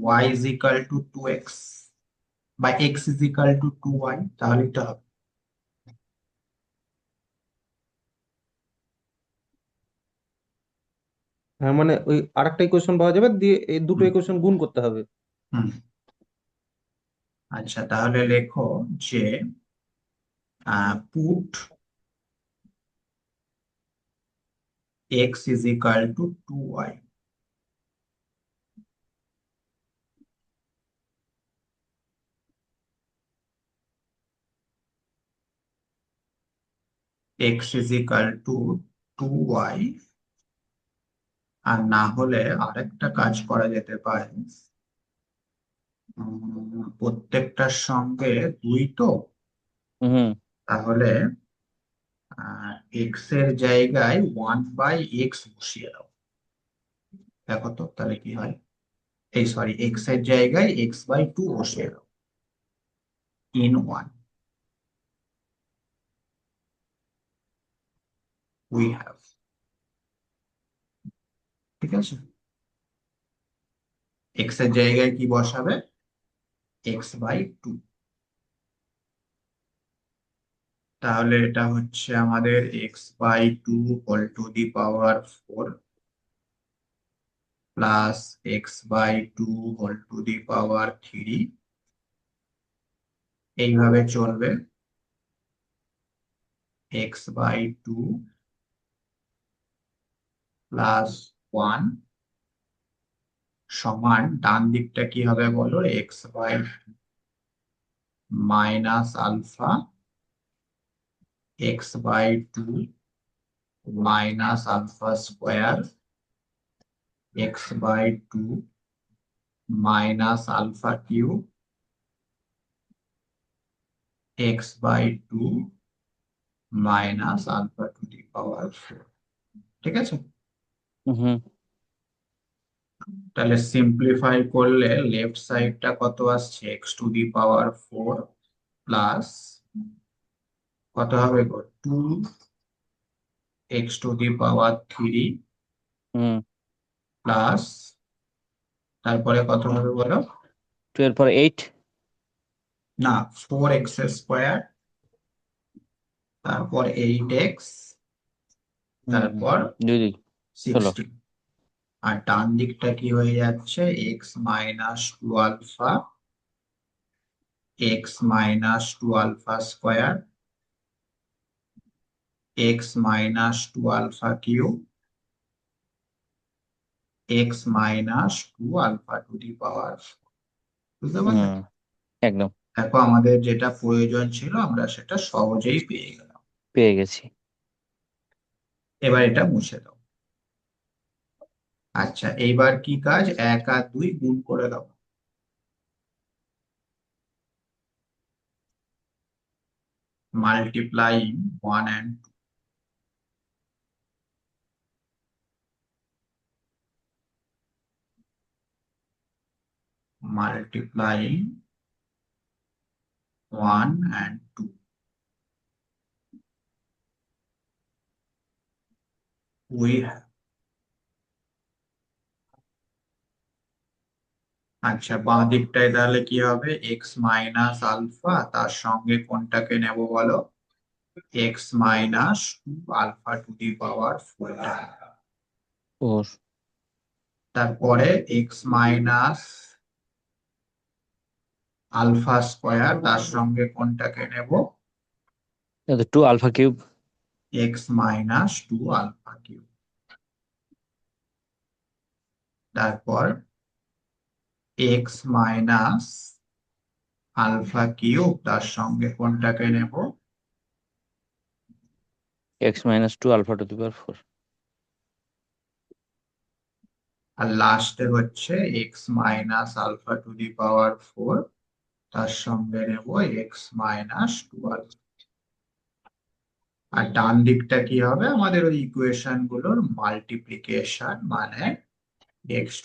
Y is equal two 2x বা x is equal two 2y, তাহলে এটা হবে। হ্যাঁ, মানে ওই আরেকটা ইকুয়েশন পাওয়া যাবে, দিয়ে এই দুটো হুম, ইকুয়েশন গুণ করতে হবে। হুম। আচ্ছা, তাহলে লেখো যে put x is equal two 2y। X is equal two 2y, আর না হলে আরেকটা কাজ করা যেতে পারে। প্রত্যেকটার সঙ্গে 2 তো, হুম তাহলে এক্স এর জায়গায় 1/x বসিয়ে দাও। দেখো তো তাহলে কি হয়। এই সরি, এক্স এর জায়গায় x/2 বসিয়ে দাও in 1 we have, ঠিক আছে। এক্স এর জায়গায় কি বসাবে, x/2। তাহলে এটা হচ্ছে আমাদের x/2 whole to the power 4 plus x/2 whole to the power 3, এইভাবে চলবে। x/2 প্লাস 1 সমান ডান দিকটা কি হবে বলো, x/মাইনাস alpha, x/2 minus alpha square, x/2 minus alpha cube, x/2 minus alpha to the power 4, ঠিক আছে। হুম। তাহলে সিম্পলিফাই করলে লেফট সাইডটা কত আসছে, x⁴ প্লাস কত হবে গো, 2x⁴ হুম। প্লাস তারপরে কত হবে বলো, 2 এর পর 8। না 4x², তারপর 8x, তারপর দুই 16। 16। আর ডান দিকটা কি হয়ে যাচ্ছে, x-2 alpha, x-2 alpha square, x-2 alpha cube, x-2 alpha to the power. বুঝতে পারলে? হুম, একদম দেখো আমাদের যেটা প্রয়োজন ছিল আমরা সেটা সহজেই পেয়ে গেলাম। পেয়ে গেছি। এবার এটা মুছে দাও। আচ্ছা এইবার কি কাজ, 1 আর 2 গুণ করে দাও। Multiplying 1 and 2, multiplying 1 and 2, we have। আচ্ছা বাঁ দিকটায় তাহলে কি হবে, x-আলফা, তার সঙ্গে কোনটাকে নেব বলো, x-2 alpha to the power 4। 4। তারপরে x-আলফা স্কোয়ার, তার সঙ্গে কোনটাকে নেব, 2 alpha cube. x-2 alpha cube. তারপর x-আলফা কিউব, তার সঙ্গে কোনটাকে নেব, x-2 alpha to the power 4। আর লাস্টে হচ্ছে x-আলফা টু দি পাওয়ার 4, তার সঙ্গে নেব x-2 আলফা। আর ডান দিকটা কি হবে, আমাদের ওই ইকুয়েশন গুলোর মাল্টিপ্লিকেশন, মানে x⁴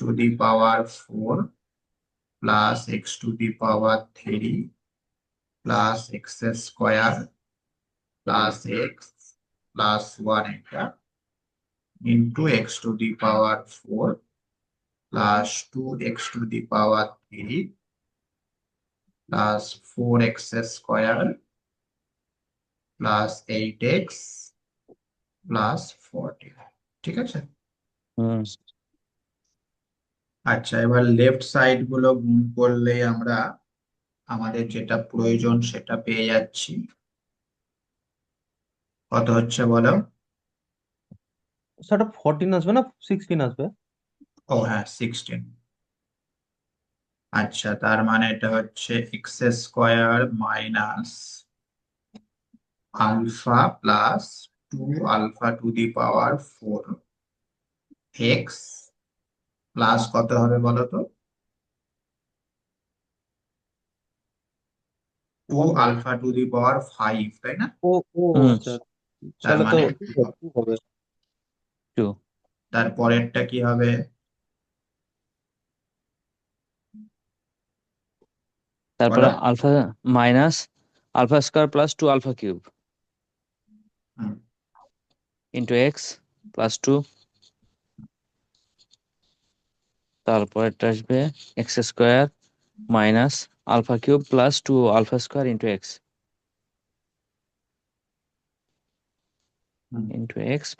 plus x⁴ plus x² plus x plus 1 এটা into x⁴ plus 2x⁴ plus 4x² plus 8x plus 40, ঠিক আছে। হুম। আচ্ছা এবার লেফট সাইড গুলো গুণ করলে আমরা আমাদের যেটা প্রয়োজন সেটা পেয়ে যাচ্ছি। কত হচ্ছে বলো, সেটা 14 আসবে না 16 আসবে? ও হ্যাঁ 16। আচ্ছা তার মানে এটা হচ্ছে x² minus alpha plus 2 alpha to the power 4 x plus কত হবে বলো তো, 2 আলফা টু দি পাওয়ার 5, তাই না। ও ও হুম। আচ্ছা, তার তাহলে তো মানে two হবে, two হবে। 2। তার পরেরটা কি হবে, তারপরে বলো। Alpha minus alpha square plus two alpha cube হুম, ইন্টু এক্স প্লাস টু, তারপর এটা আসবে x square minus alpha cube plus two alpha square into x হুম।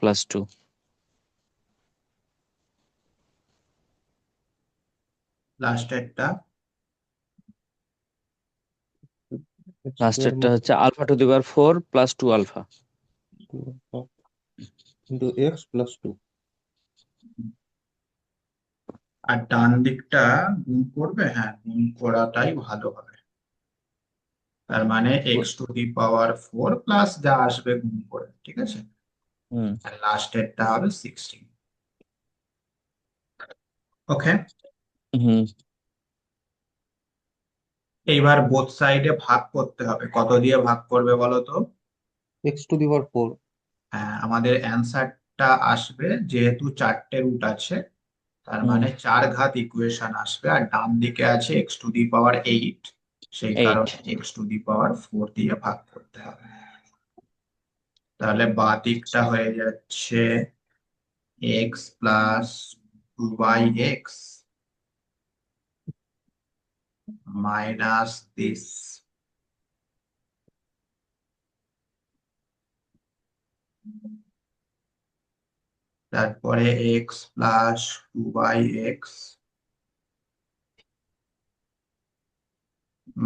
Plus two. লাস্টেরটা এক্স স্কোয়ার লাস্টেরটা হচ্ছে alpha to the power four plus two alpha. Into x plus two. আর ডান দিকটা গুণ করবে, হ্যাঁ গুণ করাটাই ভালো হবে। তার মানে x to the power four plus যা আসবে গুণ করে, ঠিক আছে। হুম আর লাস্টেরটা হবে 16। ওকে। হুম। এইবার বোথ সাইডে ভাগ করতে হবে, কত দিয়ে ভাগ করবে বলো তো। X to the power four. হ্যাঁ, আমাদের অ্যান্সারটা আসবে যেহেতু চারটে রুট আছে, তার হুম মানে চার ঘাত ইকুয়েশন আসবে, আর ডান দিকে আছে x to the power eight, সেই এইট। কারণে x to the power four দিয়ে ভাগ করতে হবে। তাহলে বাঁ দিকটা হয়ে যাচ্ছে x plus two by x minus this, তারপরে x plus two by x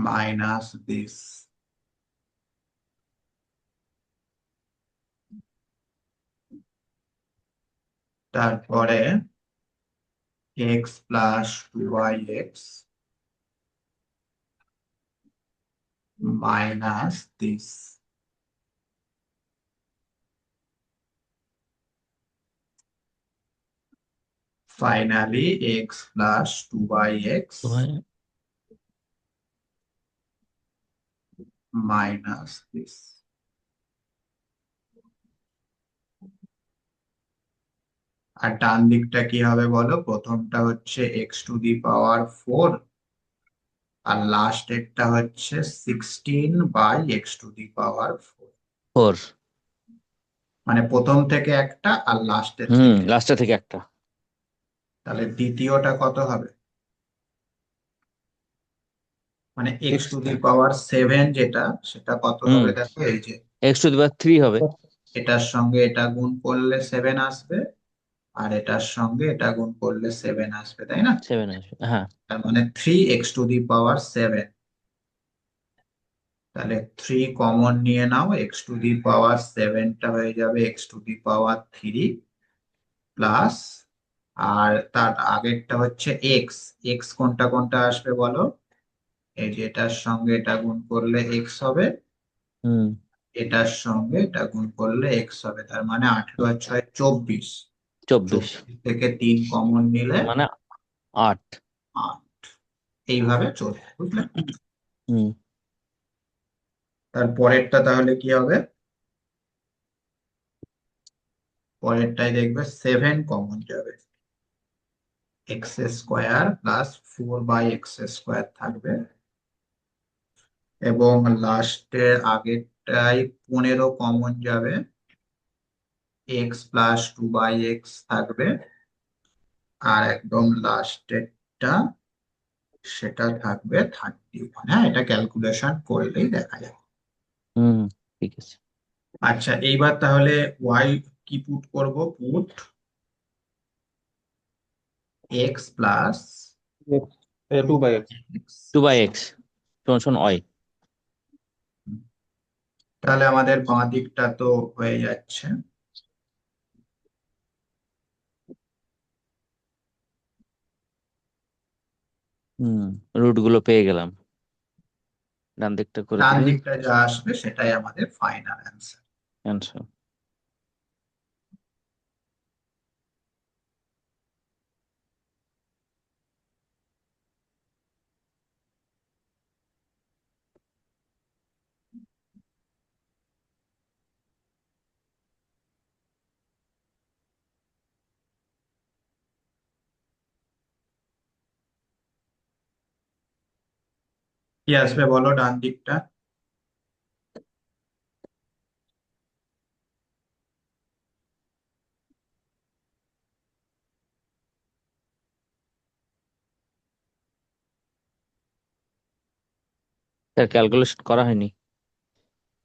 minus this, তারপরে x plus two by x minus this. Finally x plus two by x minus this. আর ডান দিকটা কি হবে বলো, প্রথমটা হচ্ছে x to the power four, R last এরটা হচ্ছে 16 by x to the power four. Four. মানে প্রথম থেকে একটা আর লাস্টের হুম, থেকে, লাস্টে থেকে একটা। তাহলে দ্বিতীয়টা কত হবে, মানে x x to the power seven যেটা, সেটা কত হুম, হবে দেখো, এই যে x to the power three হবে। এটার সঙ্গে এটা গুণ করলে সেভেন আসবে, আর এটার সঙ্গে এটা গুণ করলে সেভেন আসবে, তাই না। সেভেন আসবে, হ্যাঁ। তার মানে three x to the power seven. তাহলে থ্রি কমন নিয়ে নাও, এক্স টু দি পাওয়ার সেভেনটা হয়ে যাবে x to the power three plus, আর তার আগেরটা হচ্ছে এক্স। এক্স কোনটা কোনটা আসবে বলো, এই যে এটার সঙ্গে এটা গুণ করলে এক্স হবে, হুম। এটার সঙ্গে এটা গুণ করলে এক্স হবে, তার মানে 18 আর 6 24। 24 24 থেকে 3 কমন নিলে মানে 8। 8। এইভাবে চলবে, বুঝলে। হুম তার পরেরটা তাহলে কি হবে, পরেরটাই দেখবে সেভেন কমন যাবে, x square plus four by x square থাকবে, এবং লাস্টের আগেরটাই 15 কমন যাবে, x plus two by x থাকবে, আর একদম লাস্টেরটা সেটা থাকবে 31। হ্যাঁ, এটা ক্যালকুলেশন করলেই দেখা যাবে। হুম। ঠিক আছে। আচ্ছা, এইবার তাহলে ওয়াই কি পুট করব, put x plus x two two by x. X, two by x সমান সমান ওয়াই। তাহলে আমাদের বাঁ দিকটা তো হয়ে যাচ্ছে। হুম, রুট গুলো পেয়ে গেলাম, ডান দিকটা করে ডান দিলেই দিকটা যা আসবে সেটাই আমাদের ফাইনাল অ্যান্সার। অ্যান্সার। কি কি আসবে বলো ডান দিকটা? স্যার ক্যালকুলেশন করা হয়নি।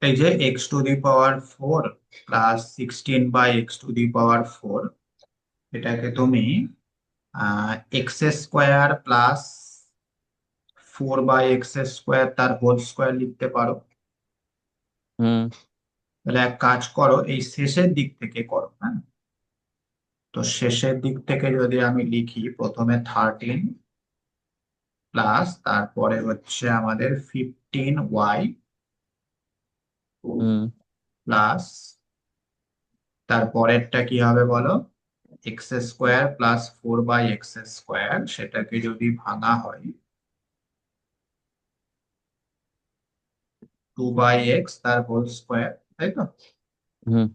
এই যে x⁴ প্লাস 16/x⁴ এটাকে তুমি x² প্লাস 4/x² তার হোল স্কোয়ার লিখতে পারো। হুম তাহলে এক কাজ করো, এই শেষের দিক থেকে করো, হ্যাঁ। তো শেষের দিক থেকে যদি আমি লিখি, প্রথমে 13 প্লাস তারপরে হচ্ছে আমাদের 15y হুম প্লাস তারপরেরটা কি হবে বলো, x² প্লাস 4/x², সেটাকে যদি ভাঙা হয় 2/x তার হোল স্কোয়ার, তাই তো? হুম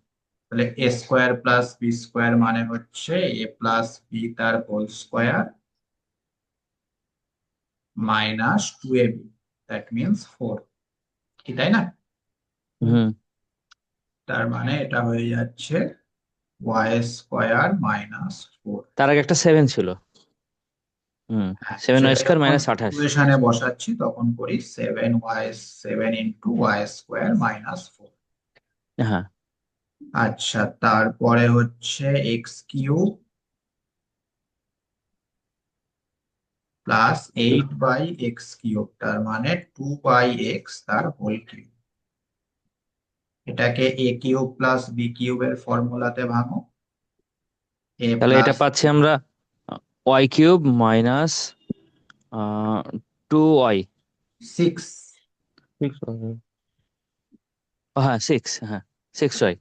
তাহলে a² প্লাস b² মানে হচ্ছে a প্লাস বি তার whole square minus 2ab, that means 4, কি তাই না? হুম। তার মানে এটা হয়ে যাচ্ছে y² - 4। তার আগে একটা 7 ছিল। হুম। হ্যাঁ, 7y² যখন -28। ইকুয়েশনে বসাচ্ছি তখন করি 7 ইন্টু y² - 4। হ্যাঁ। আচ্ছা, তারপরে হচ্ছে x³ প্লাস 8/x³ তার মানে 2/x তার হোল কিউব। এটাকে a³ প্লাস b³ এর ফর্মুলাতে ভাঙো। a তাহলে এটা প্লাস পাচ্ছি আমরা y³ মাইনাস 2y। 6, হ্যাঁ 6, হ্যাঁ 6y।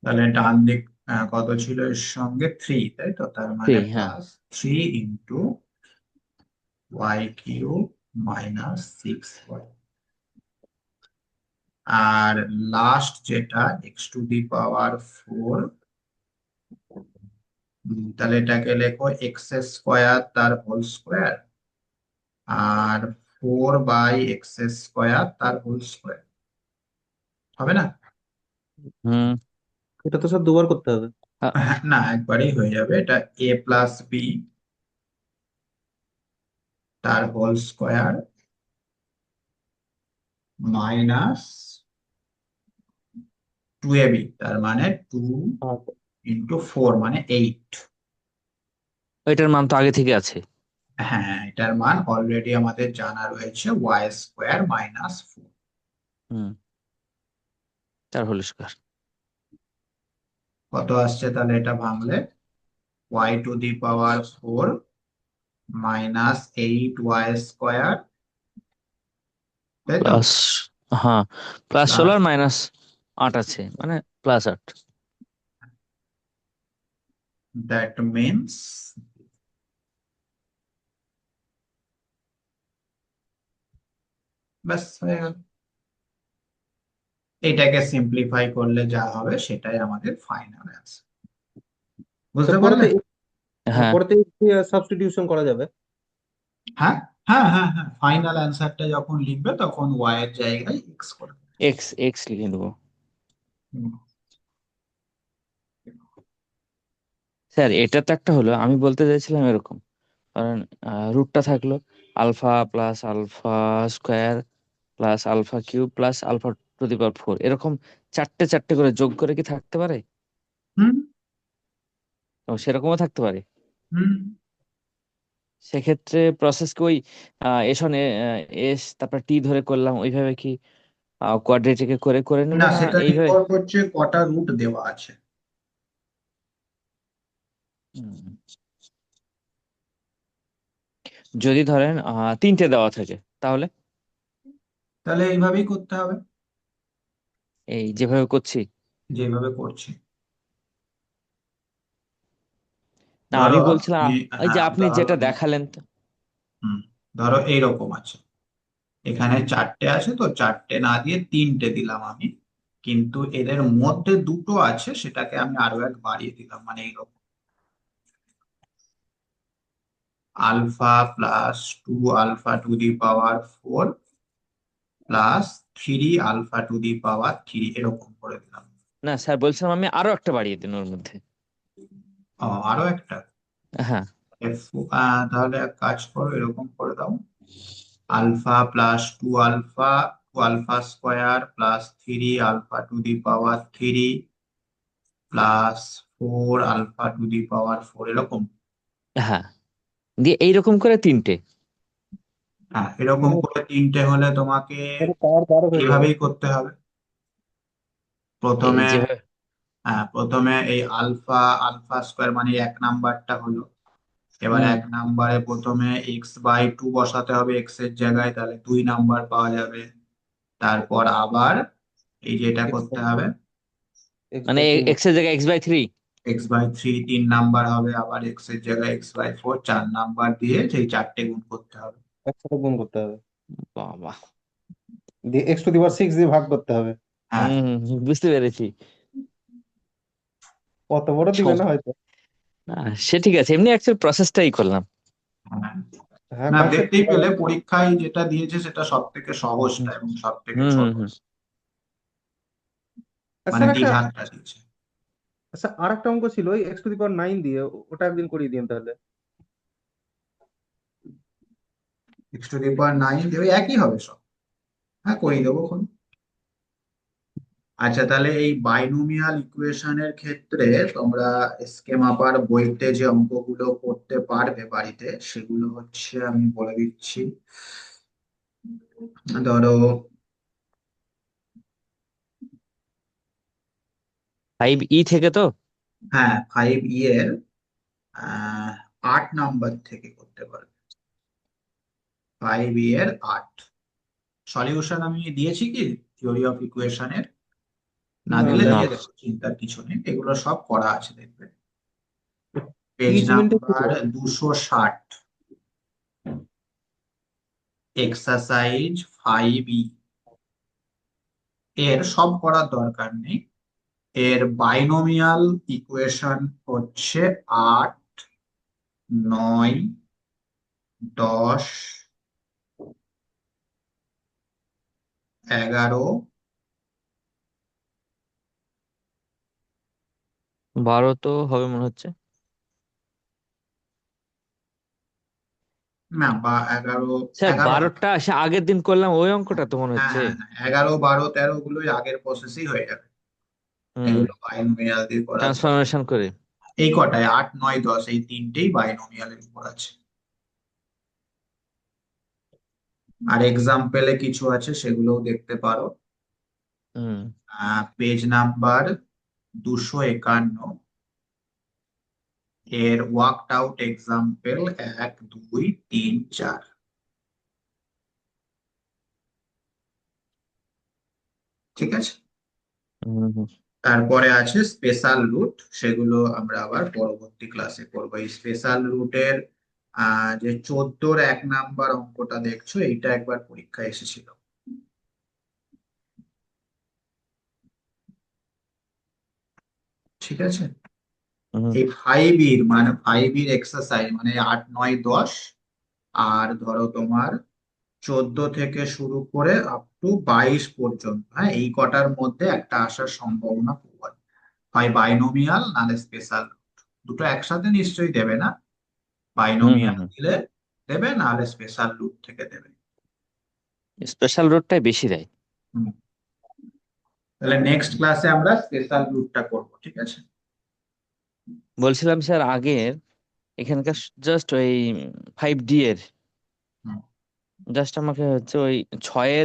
তাহলে ডান দিক কত ছিল এর সঙ্গে 3, তাই তো? তার মানে 3, হ্যাঁ। Plus 3 × y³ - 6y। আর লাস্ট যেটা x⁴, তাহলে এটাকে লেখো x² তার হোল স্কোয়ার আর 4/x² তার হোল স্কোয়ার, হবে না? হুম। এটা তো স্যার দুবার করতে হবে। আ- না, একবারেই হয়ে যাবে। এটা a প্লাস বি তার হোল স্কোয়ার মাইনাস 2ab, তার মানে 2 × 4 মানে 8। এটার মান তো আগে থেকে আছে। হ্যাঁ, এটার মান অলরেডি আমাদের জানা রয়েছে, y² - 4। হুম। তার হোল স্কয়ার। কত আসছে তাহলে এটা ভাঙলে? y⁴ মাইনাস 8y², তাই তো? প্লাস, হ্যাঁ, প্লাস প্লাস 16 -8 আছে, মানে +8। দ্যাট মিনস, ব্যাস হয়ে গেল। এটাকে সিম্পলিফাই করলে যা হবে সেটাই আমাদের ফাইনাল অ্যান্সার। বুঝতে স্যার পারলে? হ্যাঁ, পরেতে সাবস্টিটিউশন করা যাবে। হ্যাঁ, হ্যাঁ, হ্যাঁ, হ্যাঁ, ফাইনাল অ্যান্সারটা যখন লিখবে তখন y এর জায়গায় x করবে। এক্স এক্স লিখে দেবো। হুম। স্যার এটা তো একটা হলো, আমি বলতে চাইছিলাম এরকম, কারণ রুটটা থাকলো α+α² প্লাস α³ প্লাস α⁴ এরকম চারটে চারটে করে যোগ করে কি থাকতে পারে? হুম। ও, সেরকমও থাকতে পারে। হুম। সেক্ষেত্রে প্রসেস কি ওই এসন এস তারপর টি ধরে করলাম ওইভাবে কি কোয়াড্রেটিকে করে করে নেব না, না সেটা এইভাবে? নির্ভর করছে কটা রুট দেওয়া আছে। হুম। যদি ধরেন তিনটে দেওয়া থাকে তাহলে? তাহলে এইভাবেই করতে হবে, এই যেভাবে করছি। যেভাবে করছি। না, ধরো আমি বলছিলাম আমি, ওই যে হ্যাঁ, আপনি যেটা উদাহরণ, দেখালেন তো। হুম, ধরো এইরকম আছে, এখানে চারটে আছে তো চারটে না দিয়ে তিনটে দিলাম আমি, কিন্তু এদের মধ্যে দুটো আছে সেটাকে আমি আরো এক বাড়িয়ে দিলাম, মানে এইরকম। Alpha plus 2 alpha to the power 4 plus 3 alpha to the power 3 এরকম করে দিলাম। না স্যার, বলছিলাম আমি আরো একটা বাড়িয়ে দিন ওর মধ্যে। আরো একটা। হ্যাঁ। তাহলে এক কাজ করো, এরকম করে দাও, alpha plus 2 alpha plus 3 alpha to the power 3 plus 4 alpha to the power 4 এরকম। হ্যাঁ, দিয়ে এইরকম করে তিনটে। হ্যাঁ, এরকম মানে করে তিনটে হলে তোমাকে পাওয়ার 12 হয়ে যাবে। এইভাবেই করতে হবে। এই প্রথমে যেভাবে। প্রথমে এই আলফা আলফা স্কোয়ার মানে 1 নাম্বারটা হলো। এবার হুম। 1 নাম্বারে প্রথমে x/2 বসাতে হবে এক্স এর জায়গায়, তাহলে 2 নাম্বার পাওয়া যাবে। তারপর আবার এই যে এটা এক্স করতে হবে, এক্স মানে বাই 3 এক্স এর জায়গায় x/3। x/3 3 নাম্বার হবে, আবার এক্স এর জায়গায় x/4 4 নাম্বার দিয়ে সেই চারটে গুণ করতে হবে। একসাথে গুণ করতে হবে, বাবা। দিয়ে এক্স টু দি পাওয়ার 6 দিয়ে ভাগ করতে হবে। হ্যাঁ। বুঝতে পেরেছি। অত বড় দিবে সব। না হয়তো। না, সে ঠিক আছে, এমনি অ্যাকচুয়াল প্রসেসটাই করলাম। হ্যাঁ। হ্যাঁ, না, কনসেপ্ট। দেখতেই পেলে পরীক্ষায় যেটা দিয়েছে সেটা সব থেকে সহজটা এবং সব থেকে হুম হুম ছোট, হুম। মানে স্যার একটা, দ্বিঘাতটা দিয়েছে। স্যার আর একটা অঙ্ক ছিল ওই এক্স টু দি পাওয়ার 9 দিয়ে, ওটা একদিন করিয়ে দিন তাহলে। x/9 দেবে, একই হবে সব। হ্যাঁ, করিয়ে দেবো এখন। আচ্ছা, তাহলে এই বাইনোমিয়াল ইকুয়েশনের ক্ষেত্রে তোমরা স্কেমা পার বইতে যে অঙ্কগুলো করতে পারবে বাড়িতে, সেগুলো হচ্ছে আমি বলে দিচ্ছি। ধরো, 5E থেকে তো। হ্যাঁ, 5E এর 8 নাম্বার থেকে করতে পারবে। 5E এর 8 সলিউশন আমি দিয়েছি কি থিওরি অফ ইকুয়েশনের? না না, দিলে না। দিয়ে দেবো, চিন্তার কিছু নেই, এগুলো সব করা আছে, দেখবে পেজ টিচমেন্টে ছিল। Number 260, exercise 5E। এর সব করার দরকার নেই। এর বাইনোমিয়াল ইকুয়েশন হচ্ছে 8, 9, 10, 11। 12 তো হবে মনে হচ্ছে। না, বা 11, স্যার 11 হবে। 12টা সে আগের দিন করলাম ওই অঙ্কটা তো মনে হ্যাঁ হচ্ছে। হ্যাঁ হ্যাঁ, 11, 12, 13 গুলোই আগের প্রসেসই হয়ে যাবে। হুম। এগুলো বাইনোমিয়াল দিয়ে করার দরকার। ট্রান্সফরমেশন করে। এই কটায় 8, 9, 10 এই তিনটেই বাইনোমিয়ালের উপর আছে। আর এক্সাম্পলে কিছু আছে, সেগুলোও দেখতে পারো। হুম। পেজ নাম্বার 251, এর ওয়ার্কড আউট এক্সাম্পল 1, 2, 3, 4। ঠিক আছে। হুম হুম। তারপরে আছে স্পেশাল রুট, সেগুলো আমরা আবার পরবর্তী ক্লাসে করবো। এই স্পেশাল রুটের যে 14-র 1 নাম্বার অঙ্কটা দেখছো, এইটা একবার পরীক্ষায় এসেছিল। ঠিক আছে। হুম। এই 5 এর এক্সারসাইজ মানে 8, 9, 10, আর ধরো তোমার 14 থেকে শুরু করে আপ টু 22 পর্যন্ত, হ্যাঁ, এই কটার মধ্যে একটা আসার সম্ভাবনা প্রবল। হয় বাইনোমিয়াল নাহলে স্পেশাল রুট, দুটো একসাথে নিশ্চয়ই দেবে না। হুম হুম বাইনোমিয়াল হুম। দিলে দেবে, নাহলে স্পেশাল রুট থেকে দেবে। স্পেশাল রুটটাই বেশি দেয়। হুম। তাহলে নেক্সট ক্লাসে আমরা স্পেশাল রুটটা করব, ঠিক আছে। বলছিলাম স্যার আগের এখানকার জাস্ট ওই 5D এর হুম। জাস্ট আমাকে হচ্ছে ওই 6